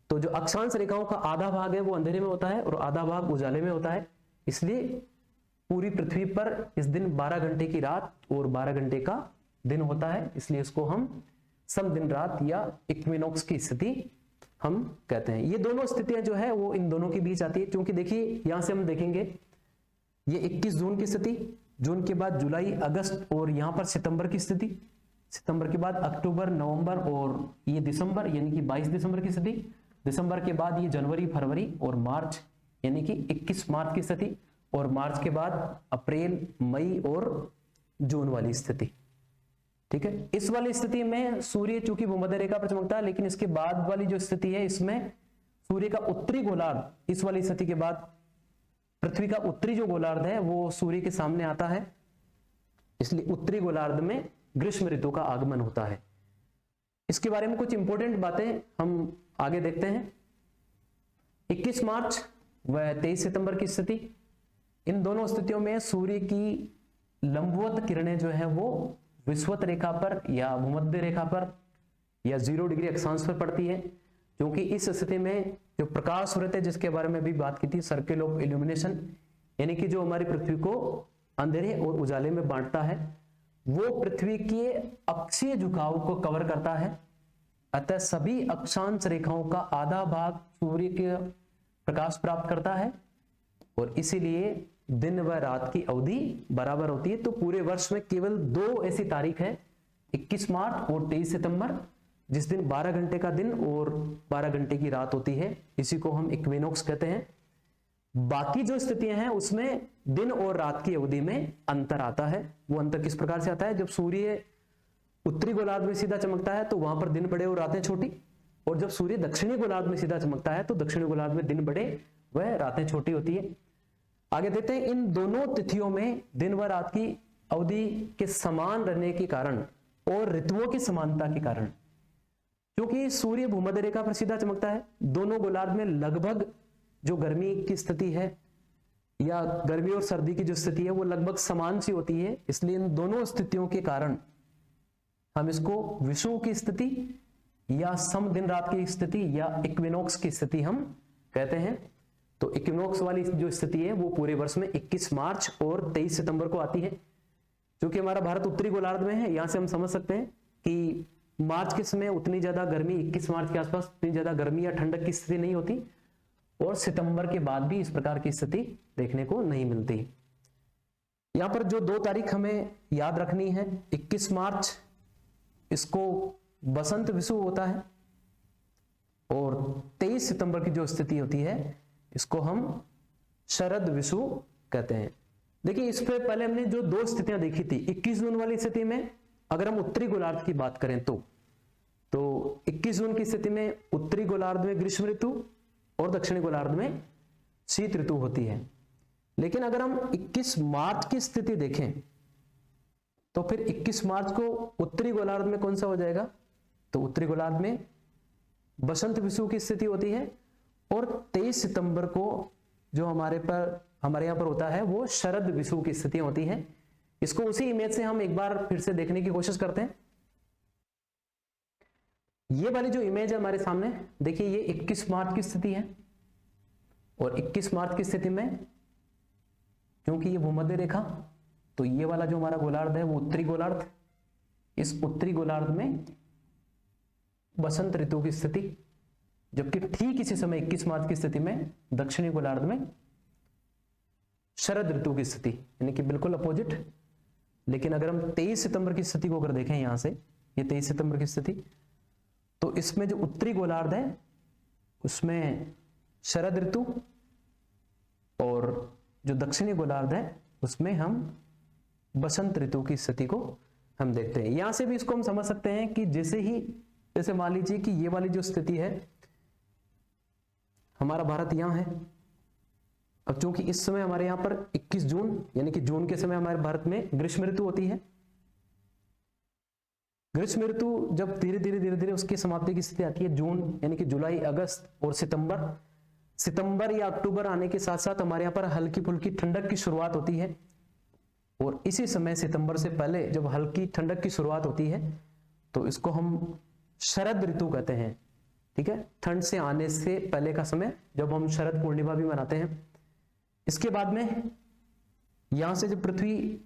तो जो अक्षांश रेखाओं का आधा भाग है वो अंधेरे में होता है और आधा भाग उजाले में होता है। इसलिए पूरी पृथ्वी पर इस दिन 12 घंटे की रात और 12 घंटे का दिन होता है, इसलिए इसको हम सम दिन रात या इक्विनोक्स की स्थिति हम कहते हैं। ये दोनों स्थितियां जो है वो इन दोनों के बीच आती है, क्योंकि देखिए यहां से हम देखेंगे ये 21 जून की स्थिति, जून के बाद जुलाई, अगस्त, और यहां पर सितंबर की स्थिति, सितंबर के बाद अक्टूबर, नवंबर, और ये दिसंबर यानी कि 22 दिसंबर की स्थिति, दिसंबर के बाद ये जनवरी, फरवरी और मार्च यानी कि 21 मार्च की स्थिति, और मार्च के बाद अप्रैल, मई और जून वाली स्थिति। ठीक है, इस वाली स्थिति में सूर्य चूंकि भूमध्य रेखा पर चमकता है, लेकिन इसके बाद वाली जो स्थिति है इसमें सूर्य का उत्तरी गोलार्ध, इस वाली स्थिति के बाद पृथ्वी का उत्तरी जो गोलार्ध है वो सूर्य के सामने आता है, इसलिए उत्तरी गोलार्ध में ग्रीष्म ऋतु का आगमन होता है। इसके बारे में कुछ इंपॉर्टेंट बातें हम आगे देखते हैं। 21 मार्च व 23 सितंबर की स्थिति, इन दोनों स्थितियों में सूर्य की लंबवत किरणें जो है वो विषुवत रेखा पर या भूमध्य रेखा पर या 0 डिग्री अक्षांश पर पड़ती है, क्योंकि इस स्थिति में जो प्रकाश वृत्त है जिसके बारे में भी बात की थी, सर्किल ऑफ इल्यूमिनेशन, यानी कि जो हमारी पृथ्वी को अंधेरे और उजाले में बांटता है, वो पृथ्वी के अक्षीय झुकाव को कवर करता है। अतः सभी अक्षांश रेखाओं का आधा भाग सूर्य के प्रकाश प्राप्त करता है, और इसीलिए दिन व रात की अवधि बराबर होती है। तो पूरे वर्ष में केवल 2 ऐसी तारीख है, 21 मार्च और 23 सितंबर, जिस दिन 12 घंटे का दिन और 12 घंटे की रात होती है, इसी को हम इक्विनोक्स कहते हैं। बाकी जो स्थितियां हैं उसमें दिन और रात की अवधि में अंतर आता है। वो अंतर किस प्रकार से आता है? जब सूर्य उत्तरी गोलार्ध में सीधा चमकता है तो वहां पर दिन बड़े और रातें छोटी, और जब सूर्य दक्षिणी गोलार्ध में सीधा चमकता है तो दक्षिणी गोलार्ध में दिन बड़े वह रातें छोटी होती है। आगे देखते हैं, इन दोनों तिथियों में दिन व रात की अवधि के समान रहने के कारण और ऋतुओं की समानता के कारण, क्योंकि सूर्य भूमध्य रेखा पर सीधा चमकता है, दोनों गोलार्ध में लगभग जो गर्मी की स्थिति है या गर्मी और सर्दी की जो स्थिति है वो लगभग समान सी होती है। इसलिए इन दोनों स्थितियों के कारण हम इसको विषुव की स्थिति या सम दिन रात की स्थिति या इक्विनोक्स की स्थिति हम कहते हैं। तो इक्विनॉक्स वाली जो स्थिति है वो पूरे वर्ष में 21 मार्च और 23 सितंबर को आती है। क्योंकि हमारा भारत उत्तरी गोलार्ध में है, यहां से हम समझ सकते हैं कि मार्च के समय उतनी ज्यादा गर्मी, 21 मार्च के आसपास उतनी ज्यादा गर्मी या ठंडक की स्थिति नहीं होती, और सितंबर के बाद भी इस प्रकार की स्थिति देखने को नहीं मिलती। यहां पर जो 2 तारीख हमें याद रखनी है, 21 मार्च इसको बसंत विषुव होता है, और 23 सितंबर की जो स्थिति होती है इसको हम शरद विषुव कहते हैं। देखिए इस पे पहले हमने जो 2 स्थितियां देखी थी, 21 जून वाली स्थिति में अगर हम उत्तरी गोलार्ध की बात करें तो 21 जून की स्थिति में उत्तरी गोलार्ध में ग्रीष्म ऋतु और दक्षिणी गोलार्ध में शीत ऋतु होती है। लेकिन अगर हम 21 मार्च की स्थिति देखें तो फिर 21 मार्च को उत्तरी गोलार्ध में कौन सा हो जाएगा, तो उत्तरी गोलार्ध में बसंत विषुव की स्थिति होती है, और 23 सितंबर को जो हमारे यहाँ पर होता है वो शरद विषुव की स्थिति होती है। इसको उसी इमेज से हम एक बार फिर से देखने की कोशिश करते हैं। ये वाली जो इमेज है हमारे सामने, देखिए ये 21 मार्च की स्थिति है, और 21 मार्च की स्थिति में क्योंकि ये भूमध्य रेखा, तो ये वाला जो हमारा गोलार्ध है वो उत्तरी गोलार्ध, इस उत्तरी गोलार्ध में बसंत ऋतु की स्थिति, जबकि ठीक इसी समय 21 मार्च की स्थिति में दक्षिणी गोलार्ध में शरद ऋतु की स्थिति, यानी कि बिल्कुल अपोजिट। लेकिन अगर हम 23 सितंबर की स्थिति को अगर देखें, यहां से ये 23 सितंबर की स्थिति, तो इसमें जो उत्तरी गोलार्ध है उसमें शरद ऋतु, और जो दक्षिणी गोलार्ध है उसमें हम बसंत ऋतु की स्थिति को हम देखते हैं। यहां से भी इसको हम समझ सकते हैं कि जैसे मान लीजिए कि ये वाली जो स्थिति है, हमारा भारत यहां है। अब चूंकि इस समय हमारे यहां पर 21 जून यानी कि जून के समय हमारे भारत में ग्रीष्म ऋतु होती है। ग्रीष्म ऋतु जब धीरे धीरे उसकी समाप्ति की स्थिति आती है, जून यानी कि जुलाई, अगस्त और सितंबर या अक्टूबर आने के साथ साथ हमारे यहाँ पर हल्की फुल्की ठंडक की शुरुआत होती है। और इसी समय सितंबर से पहले जब हल्की ठंडक की शुरुआत होती है तो इसको हम शरद ऋतु कहते हैं। ठीक है, ठंड से आने से पहले का समय, जब हम शरद पूर्णिमा भी मनाते हैं। इसके बाद में यहां से जब पृथ्वी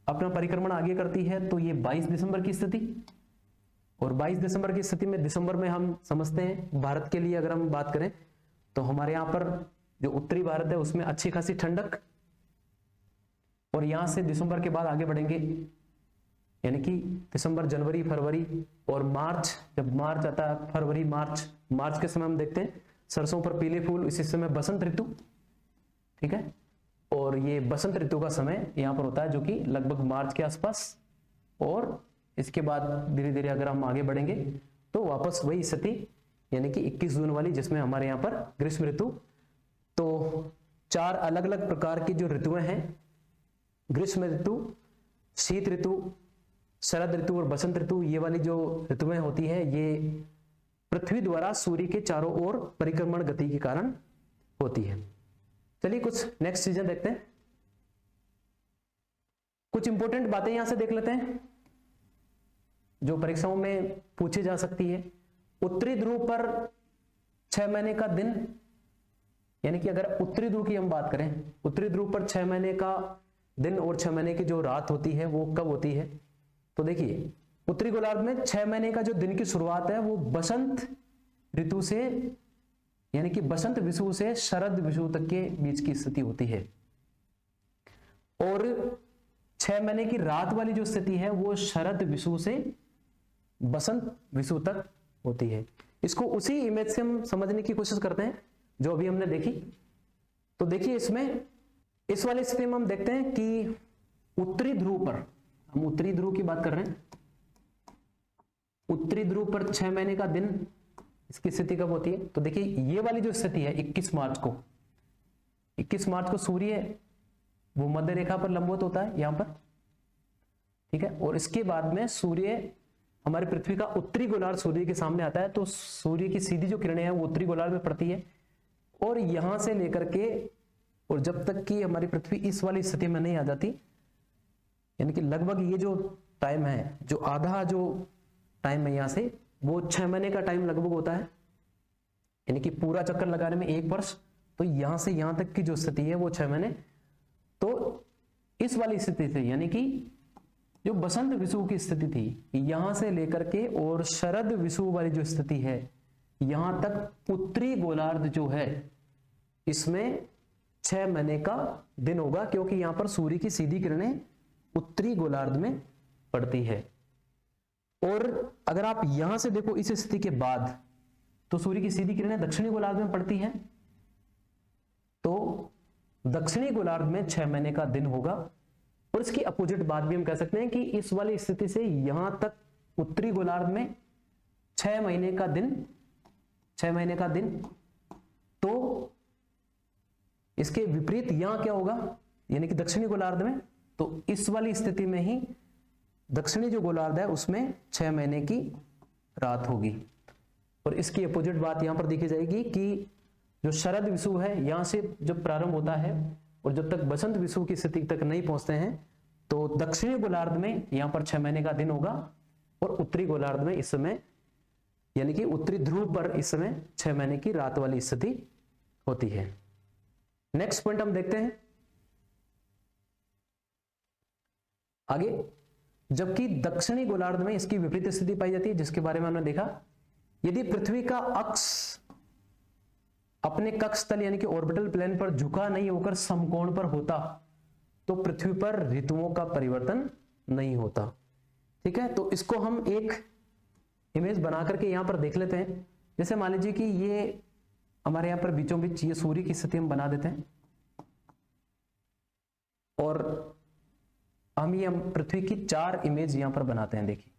अपना परिक्रमण आगे करती है तो ये 22 दिसंबर की स्थिति, और 22 दिसंबर की स्थिति में दिसंबर में हम समझते हैं भारत के लिए अगर हम बात करें तो हमारे यहां पर जो उत्तरी भारत है उसमें अच्छी खासी ठंडक, और यहां से दिसंबर के बाद आगे बढ़ेंगे, यानी कि दिसंबर, जनवरी, फरवरी और मार्च। जब मार्च आता है, फरवरी, मार्च के समय हम देखते हैं सरसों पर पीले फूल, इसी समय बसंत ऋतु। ठीक है, और ये बसंत ऋतु का समय यहां पर होता है जो कि लगभग मार्च के आसपास, और इसके बाद धीरे धीरे अगर हम आगे बढ़ेंगे तो वापस वही स्थिति यानी कि 21 जून वाली, जिसमें हमारे यहाँ पर ग्रीष्म ऋतु। तो 4 अलग अलग प्रकार की जो ऋतुएं हैं, ग्रीष्म ऋतु, शीत ऋतु, शरद ऋतु और बसंत ऋतु, ये वाली जो ऋतुएं होती है ये पृथ्वी द्वारा सूर्य के चारों ओर परिक्रमण गति के कारण होती है। चलिए कुछ नेक्स्ट चीजें देखते हैं, कुछ इंपॉर्टेंट बातें यहां से देख लेते हैं जो परीक्षाओं में पूछी जा सकती है। उत्तरी ध्रुव पर 6 महीने का दिन, यानी कि अगर उत्तरी ध्रुव की हम बात करें, उत्तरी ध्रुव पर 6 महीने का दिन और 6 महीने की जो रात होती है वो कब होती है? तो देखिए उत्तरी गोलार्ध में 6 महीने का जो दिन की शुरुआत है वो बसंत ऋतु से, यानी कि बसंत विषुव से शरद विषुव तक के बीच की स्थिति होती है, और 6 महीने की रात वाली जो स्थिति है वो शरद विषुव से बसंत विषुव तक होती है। इसको उसी इमेज से हम समझने की कोशिश करते हैं जो अभी हमने देखी। तो देखिए इसमें इस वाली स्थिति में हम देखते हैं कि उत्तरी ध्रुव पर, हम उत्तरी ध्रुव की बात कर रहे हैं, उत्तरी ध्रुव पर 6 महीने का दिन, इसकी स्थिति कब होती है? तो देखिए ये वाली जो स्थिति है 21 मार्च को, 21 मार्च को सूर्य वो मध्य रेखा पर लंबवत होता है यहां पर। ठीक है, और इसके बाद में सूर्य हमारी पृथ्वी का उत्तरी गोलार्ध सूर्य के सामने आता है, तो सूर्य की सीधी जो किरणें हैं वो उत्तरी गोलार्ध में पड़ती है, और यहां से लेकर के और जब तक कि हमारी पृथ्वी इस वाली स्थिति में नहीं आ जाती, यानी कि लगभग ये जो टाइम है, जो आधा जो टाइम है यहां से, वो 6 महीने का टाइम लगभग होता है, यानी कि पूरा चक्कर लगाने में 1 वर्ष, तो यहां से यहां तक की जो स्थिति है वो 6 महीने। तो इस वाली स्थिति से यानी कि जो बसंत विषुव की स्थिति थी यहां से लेकर के और शरद विषुव वाली जो स्थिति है यहां तक उत्तरी गोलार्ध जो है इसमें 6 महीने का दिन होगा, क्योंकि यहां पर सूर्य की सीधी किरणें उत्तरी गोलार्ध में पड़ती है। और अगर आप यहां से देखो इस स्थिति के बाद तो सूर्य की सीधी किरणें दक्षिणी गोलार्ध में पड़ती हैं, तो दक्षिणी गोलार्ध में 6 महीने का दिन होगा। और इसकी अपोजिट बात भी हम कह सकते हैं कि इस वाली स्थिति से यहां तक उत्तरी गोलार्ध में 6 महीने का दिन, 6 महीने का दिन। तो इसके विपरीत यहां क्या होगा, यानी कि दक्षिणी गोलार्ध में, तो इस वाली स्थिति में ही दक्षिणी जो गोलार्ध है उसमें 6 महीने की रात होगी। और इसकी अपोजिट बात यहां पर देखी जाएगी कि जो शरद विषुव है यहां से जब प्रारंभ होता है और जब तक बसंत विषुव की स्थिति तक नहीं पहुंचते हैं तो दक्षिणी गोलार्ध में यहां पर 6 महीने का दिन होगा और उत्तरी गोलार्ध में इस समय यानी कि उत्तरी ध्रुव पर इस समय 6 महीने की रात वाली स्थिति होती है। नेक्स्ट पॉइंट हम देखते हैं आगे। जबकि दक्षिणी गोलार्ध में इसकी विपरीत स्थिति पाई जाती है, जिसके बारे में हमने देखा। यदि पृथ्वी का अक्ष अपने कक्ष तल यानी कि ऑर्बिटल प्लेन पर झुका नहीं होकर समकोण पर होता तो पृथ्वी पर ऋतुओं का परिवर्तन नहीं होता। ठीक है, तो इसको हम एक इमेज बना करके यहां पर देख लेते हैं। जैसे मान लीजिए कि ये हमारे यहां पर बीचों बीच ये सूर्य की स्थिति हम बना देते हैं और हम पृथ्वी की 4 इमेज यहां पर बनाते हैं। देखिए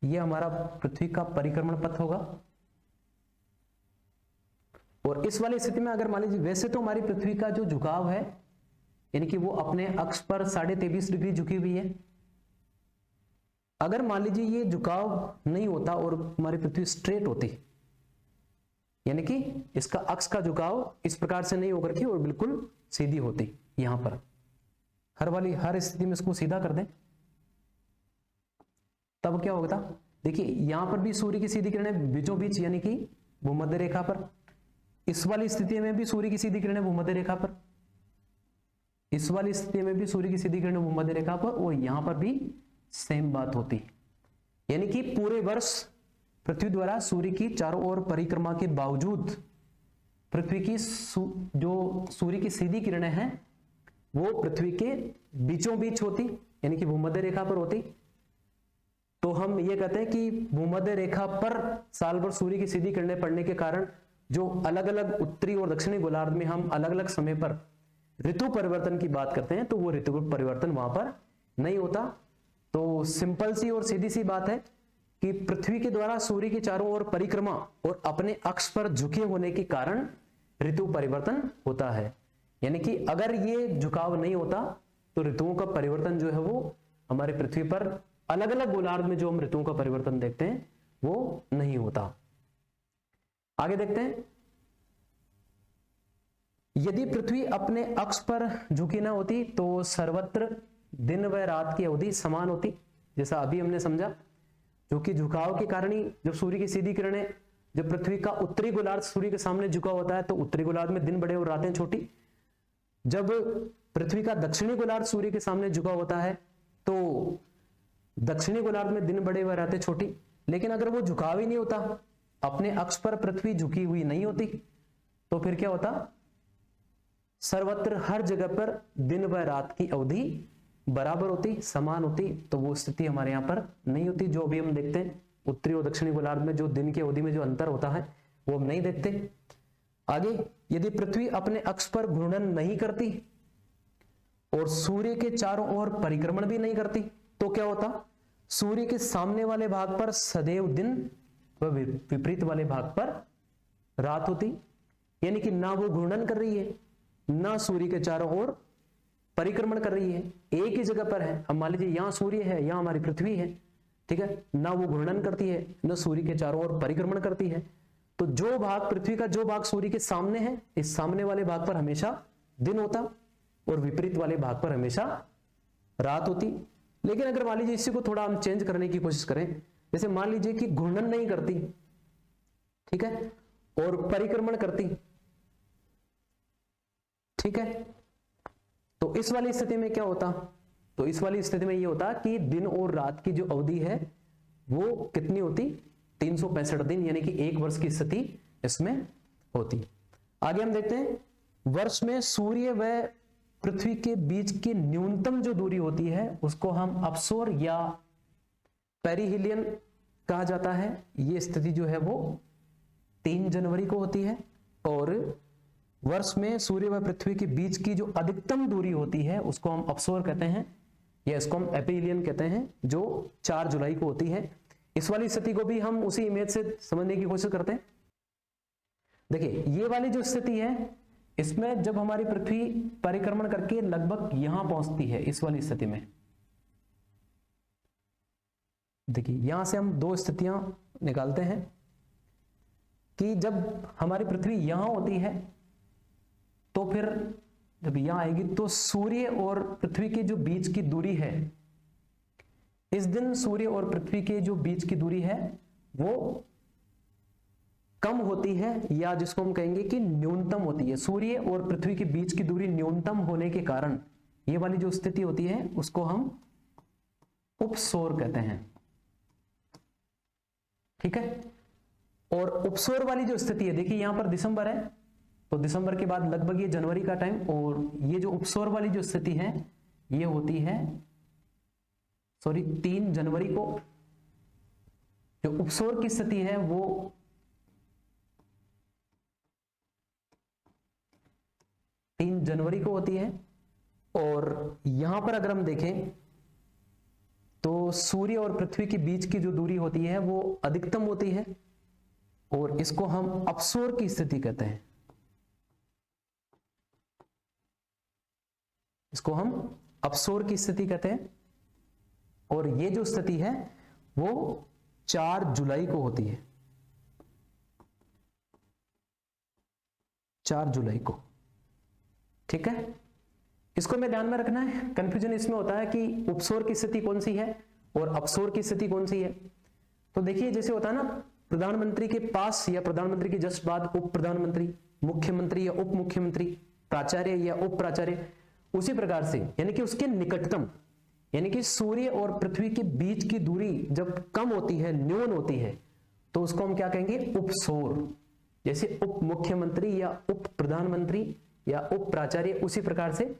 ये हमारा पृथ्वी का परिक्रमण पथ होगा और इस वाली स्थिति में अगर मान लीजिए, वैसे तो हमारी पृथ्वी का जो झुकाव है यानी कि वो अपने अक्ष पर 23.5 डिग्री झुकी हुई है। अगर मान लीजिए ये झुकाव नहीं होता और हमारी पृथ्वी स्ट्रेट होती यानी कि इसका अक्ष का झुकाव इस प्रकार से नहीं होकर के और बिल्कुल सीधी होती, यहां पर हर स्थिति में इसको सीधा कर दें तब क्या होगा। देखिए यहां पर भी सूर्य की सीधी किरणें बीचों बीच यानी कि भूमध्य रेखा पर, इस वाली स्थिति में भी सूर्य की सीधी किरणें भूमध्य रेखा पर, इस वाली स्थिति में भी सूर्य की सीधी किरणें भूमध्य रेखा पर और यहां पर भी सेम बात होती। यानी कि पूरे वर्ष पृथ्वी द्वारा सूर्य की चारों ओर परिक्रमा के बावजूद पृथ्वी की जो सूर्य की सीधी किरणें हैं वो पृथ्वी के बीचों बीच होती यानी कि भूमध्य रेखा पर होती। तो हम ये कहते हैं कि भूमध्य रेखा पर साल भर सूर्य की सीधी किरणें पड़ने के कारण जो अलग अलग उत्तरी और दक्षिणी गोलार्ध में हम अलग अलग समय पर ऋतु परिवर्तन की बात करते हैं तो वो ऋतु परिवर्तन वहां पर नहीं होता। तो सिंपल सी और सीधी सी बात है कि पृथ्वी के द्वारा सूर्य के चारों ओर परिक्रमा और अपने अक्ष पर झुके होने के कारण ऋतु परिवर्तन होता है। यानी कि अगर ये झुकाव नहीं होता तो ऋतुओं का परिवर्तन जो है वो हमारे पृथ्वी पर अलग अलग गोलार्ध में जो हम ऋतुओं का परिवर्तन देखते हैं वो नहीं होता। आगे देखते हैं, यदि पृथ्वी अपने अक्ष पर झुकी ना होती तो सर्वत्र दिन व रात की अवधि समान होती। जैसा अभी हमने समझा, जो कि झुकाव के कारण ही जब सूर्य की सीधी किरणें, जब पृथ्वी का उत्तरी गोलार्ध सूर्य के सामने झुका होता है तो उत्तरी गोलार्ध में दिन बड़े और रातें छोटी। जब पृथ्वी का दक्षिणी गोलार्ध सूर्य के सामने झुका होता है तो दक्षिणी गोलार्ध में दिन बड़े व रातें छोटी। लेकिन अगर वो झुकाव ही नहीं होता, अपने अक्ष पर पृथ्वी झुकी हुई नहीं होती, तो फिर क्या होता, सर्वत्र हर जगह पर दिन व रात की अवधि बराबर होती, समान होती। तो वो स्थिति हमारे यहां पर नहीं होती। जो भी हम देखते हैं उत्तरी और दक्षिणी गोलार्ध में जो दिन की अवधि में जो अंतर होता है वो हम नहीं देखते। आगे, यदि पृथ्वी अपने अक्ष पर घूर्णन नहीं करती और सूर्य के चारों ओर परिक्रमण भी नहीं करती तो क्या होता, सूर्य के सामने वाले भाग पर सदैव दिन व विपरीत वाले भाग पर रात होती। यानी कि ना वो घूर्णन कर रही है ना सूर्य के चारों ओर परिक्रमण कर रही है, एक ही जगह पर है। अब मान लीजिए यहां सूर्य है, यहां हमारी पृथ्वी है, ठीक है, ना वो घूर्णन करती है ना सूर्य के चारों ओर परिक्रमण करती है। तो जो भाग पृथ्वी का जो भाग सूर्य के सामने है, इस सामने वाले भाग पर हमेशा दिन होता और विपरीत वाले भाग पर हमेशा रात होती। लेकिन अगर मान लीजिए इसी को थोड़ा हम चेंज करने की कोशिश करें जैसे मान लीजिए कि घूर्णन नहीं करती, ठीक है, और परिक्रमण करती, ठीक है, तो इस वाली स्थिति में क्या होता? तो इस वाली स्थिति में ये होता कि दिन और रात की जो अवधि है वो कितनी होती? 365 दिन, यानी कि 1 वर्ष की स्थिति इसमें होती। आगे हम देखते हैं, वर्ष में सूर्य व पृथ्वी के बीच की न्यूनतम जो दूरी होती है उसको हम अपसोर या पेरिहिलियन कहा जाता है। ये स्थिति जो है वो 3 जनवरी को होती है। और वर्ष में सूर्य व पृथ्वी के बीच की जो अधिकतम दूरी होती है उसको हम अपसोर कहते हैं, या इसको हम एपिहिलियन कहते हैं, जो 4 जुलाई को होती है। इस वाली स्थिति को भी हम उसी इमेज से समझने की कोशिश करते हैं। देखिए ये वाली जो स्थिति है, इसमें जब हमारी पृथ्वी परिक्रमण करके लगभग यहां पहुंचती है, इस वाली स्थिति में, देखिए यहां से हम 2 स्थितियां निकालते हैं कि जब हमारी पृथ्वी यहां होती है तो फिर जब यहां आएगी तो सूर्य और पृथ्वी के जो बीच की दूरी है, इस दिन सूर्य और पृथ्वी के जो बीच की दूरी है वो कम होती है, या जिसको हम कहेंगे कि न्यूनतम होती है। सूर्य और पृथ्वी के बीच की दूरी न्यूनतम होने के कारण ये वाली जो स्थिति होती है उसको हम उपसौर कहते हैं, ठीक है। और उपसौर वाली जो स्थिति है, देखिए यहां पर दिसंबर है, तो दिसंबर के बाद लगभग ये जनवरी का टाइम, और ये जो उपसौर वाली जो स्थिति है ये होती है 3 जनवरी को। जो उपसौर की स्थिति है वो 3 जनवरी को होती है। और यहां पर अगर हम देखें तो सूर्य और पृथ्वी के बीच की जो दूरी होती है वो अधिकतम होती है, और इसको हम अपसौर की स्थिति कहते हैं, इसको हम अपसौर की स्थिति कहते हैं। और ये जो स्थिति है वो 4 जुलाई को होती है, 4 जुलाई को, ठीक है। इसको में ध्यान में रखना है, कंफ्यूजन इसमें होता है कि उपसौर की स्थिति कौन सी है और अपसौर की स्थिति कौन सी है। तो देखिए जैसे होता है ना, प्रधानमंत्री के पास या प्रधानमंत्री के जस्ट बाद उप प्रधानमंत्री, मुख्यमंत्री या उप मुख्यमंत्री, प्राचार्य या उप प्राचार्य, उसी प्रकार से यानी कि उसके निकटतम, यानी कि सूर्य और पृथ्वी के बीच की दूरी जब कम होती है, न्यून होती है, तो उसको हम क्या कहेंगे? उपसौर। जैसे उप मुख्यमंत्री या उप प्रधानमंत्री या उप प्राचार्य, उसी प्रकार से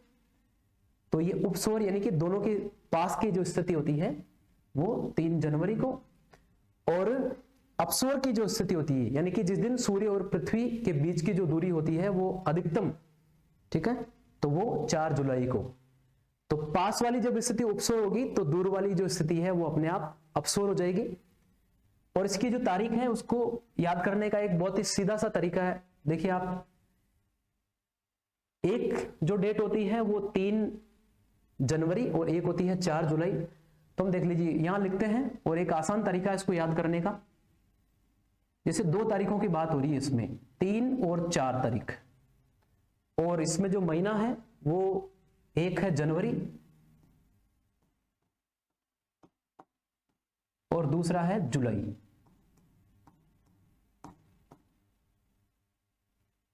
तो ये उपसौर यानी कि दोनों के पास की जो स्थिति होती है वो 3 जनवरी को। और अपसौर की जो स्थिति होती है यानी कि जिस दिन सूर्य और पृथ्वी के बीच की जो दूरी होती है वो अधिकतम, ठीक है, तो वो 4 जुलाई को। तो पास वाली जब स्थिति उपसौर होगी तो दूर वाली जो स्थिति है वो अपने आप अपसौर हो जाएगी। और इसकी जो तारीख है उसको याद करने का एक बहुत ही सीधा सा तरीका है। देखिए आप, एक जो डेट होती है वो 3 जनवरी और एक होती है 4 जुलाई। तो हम देख लीजिए यहां लिखते हैं, और एक आसान तरीका है इसको याद करने का। जैसे 2 तारीखों की बात हो रही है इसमें, 3 और 4 तारीख, और इसमें जो महीना है वो एक है जनवरी और दूसरा है जुलाई।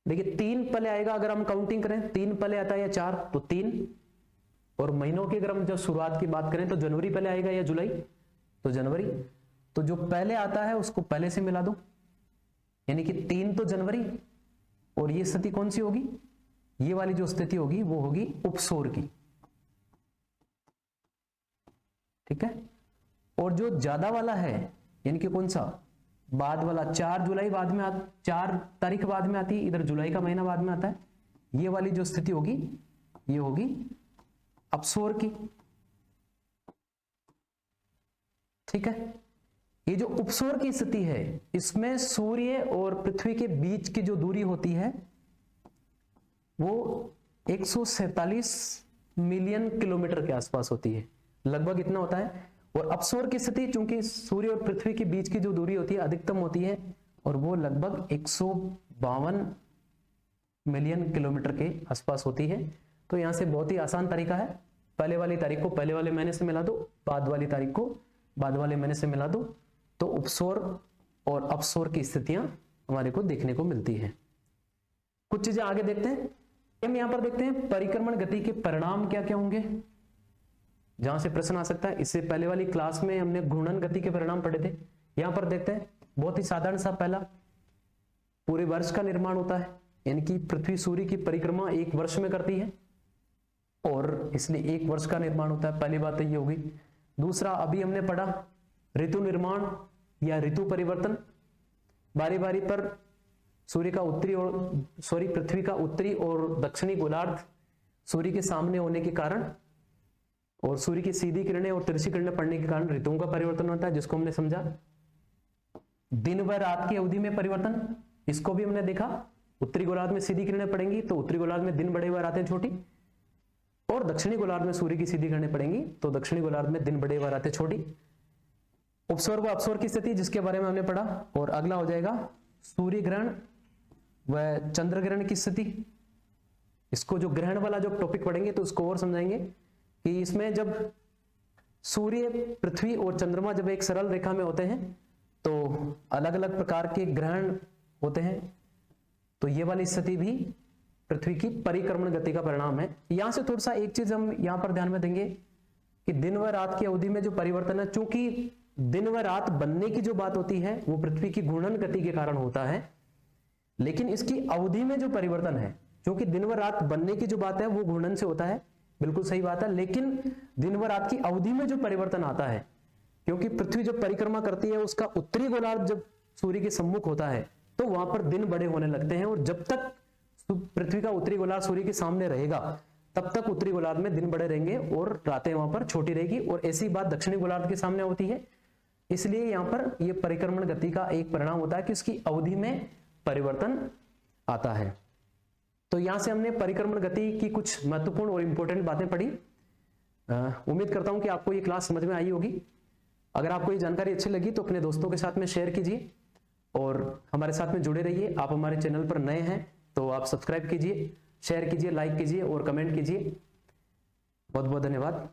देखिए 3 पहले आएगा, अगर हम काउंटिंग करें 3 पहले आता है या 4, तो 3। और महीनों की अगर हम जब शुरुआत की बात करें तो जनवरी पहले आएगा या जुलाई, तो जनवरी। तो जो पहले आता है उसको पहले से मिला दो, यानी कि 3 तो जनवरी, और ये स्थिति कौन सी होगी? ये वाली जो स्थिति होगी वो होगी उपसौर की, ठीक है। और जो ज्यादा वाला है यानी कि कौन सा बाद वाला, 4 जुलाई बाद में 4 तारीख बाद में आती है, इधर जुलाई का महीना बाद में आता है, ये वाली जो स्थिति होगी ये होगी अपसौर की, ठीक है। ये जो उपसौर की स्थिति है इसमें सूर्य और पृथ्वी के बीच की जो दूरी होती है वो 147 मिलियन किलोमीटर के आसपास होती है, लगभग इतना होता है। और अपसौर की स्थिति, चूंकि सूर्य और पृथ्वी के बीच की जो दूरी होती है अधिकतम होती है, और वो लगभग 152 मिलियन किलोमीटर के आसपास होती है। तो यहां से बहुत ही आसान तरीका है, पहले वाली तारीख को पहले वाले महीने से मिला दो, बाद वाली तारीख को बाद वाले महीने से मिला दो, तो उपसौर और अपसौर की स्थितियां हमारे को देखने को मिलती है। कुछ चीजें आगे देखते हैं। हम यहां पर देखते हैं परिक्रमण गति के परिणाम क्या क्या होंगे, जहां से प्रश्न आ सकता है। इससे पहले वाली क्लास में हमने घूर्णन गति के परिणाम पढ़े थे। यहां पर देखते हैं बहुत ही साधारण सा, पहला पूरे वर्ष का निर्माण होता है, यानी कि पृथ्वी सूर्य की परिक्रमा एक वर्ष में करती है और इसलिए एक वर्ष का निर्माण होता है। पहली बात तो ये होगी। दूसरा, अभी हमने पढ़ा ऋतु निर्माण या ऋतु परिवर्तन। बारी बारी पर सूर्य का पृथ्वी का उत्तरी और दक्षिणी गोलार्ध सूर्य के सामने होने के कारण और सूर्य की सीधी किरणें और तिरछी किरणें पड़ने के कारण ऋतुओं का परिवर्तन होता है, जिसको हमने समझा। दिन व रात की अवधि में परिवर्तन, इसको भी हमने देखा। उत्तरी गोलार्ध में सीधी किरणें पड़ेंगी तो उत्तरी गोलार्ध में दिन बड़े व रातें छोटी, और दक्षिणी गोलार्ध में सूर्य की सीधी किरणें पड़ेंगी तो दक्षिणी गोलार्ध में दिन बड़े व रातें छोटी। उपसौर व अपसौर की स्थिति, जिसके बारे में हमने पढ़ा। और अगला हो जाएगा सूर्य ग्रहण व चंद्र ग्रहण की स्थिति। इसको जो ग्रहण वाला जो टॉपिक पढ़ेंगे तो उसको और समझाएंगे कि इसमें जब सूर्य, पृथ्वी और चंद्रमा जब एक सरल रेखा में होते हैं तो अलग अलग प्रकार के ग्रहण होते हैं। तो ये वाली स्थिति भी पृथ्वी की परिक्रमण गति का परिणाम है। यहां से थोड़ा सा एक चीज हम यहां पर ध्यान में देंगे कि दिन व रात की अवधि में जो परिवर्तन है, चूंकि दिन व रात बनने की जो बात होती है वो पृथ्वी की घूर्णन गति के कारण होता है, लेकिन इसकी अवधि में जो परिवर्तन है, क्योंकि दिन व रात बनने की जो बात है वो घूर्णन से होता है, बिल्कुल सही बात है। लेकिन दिन व रात की अवधि में जो परिवर्तन आता है, क्योंकि पृथ्वी जब परिक्रमा करती है उसका उत्तरी गोलार्ध जब सूर्य के सम्मुख होता है तो वहां पर दिन बड़े होने लगते हैं, और जब तक पृथ्वी का उत्तरी गोलार्ध सूर्य के सामने रहेगा तब तक उत्तरी गोलार्ध में दिन बड़े रहेंगे और रातें वहां पर छोटी रहेगी। और ऐसी बात दक्षिणी गोलार्ध के सामने होती है, इसलिए यहां पर यह परिक्रमण गति का एक परिणाम होता है कि उसकी अवधि में परिवर्तन आता है। तो यहां से हमने परिक्रमण गति की कुछ महत्वपूर्ण और इंपॉर्टेंट बातें पढ़ी। उम्मीद करता हूं कि आपको ये क्लास समझ में आई होगी। अगर आपको ये जानकारी अच्छी लगी तो अपने दोस्तों के साथ में शेयर कीजिए और हमारे साथ में जुड़े रहिए। आप हमारे चैनल पर नए हैं तो आप सब्सक्राइब कीजिए, शेयर कीजिए, लाइक कीजिए और कमेंट कीजिए। बहुत बहुत धन्यवाद।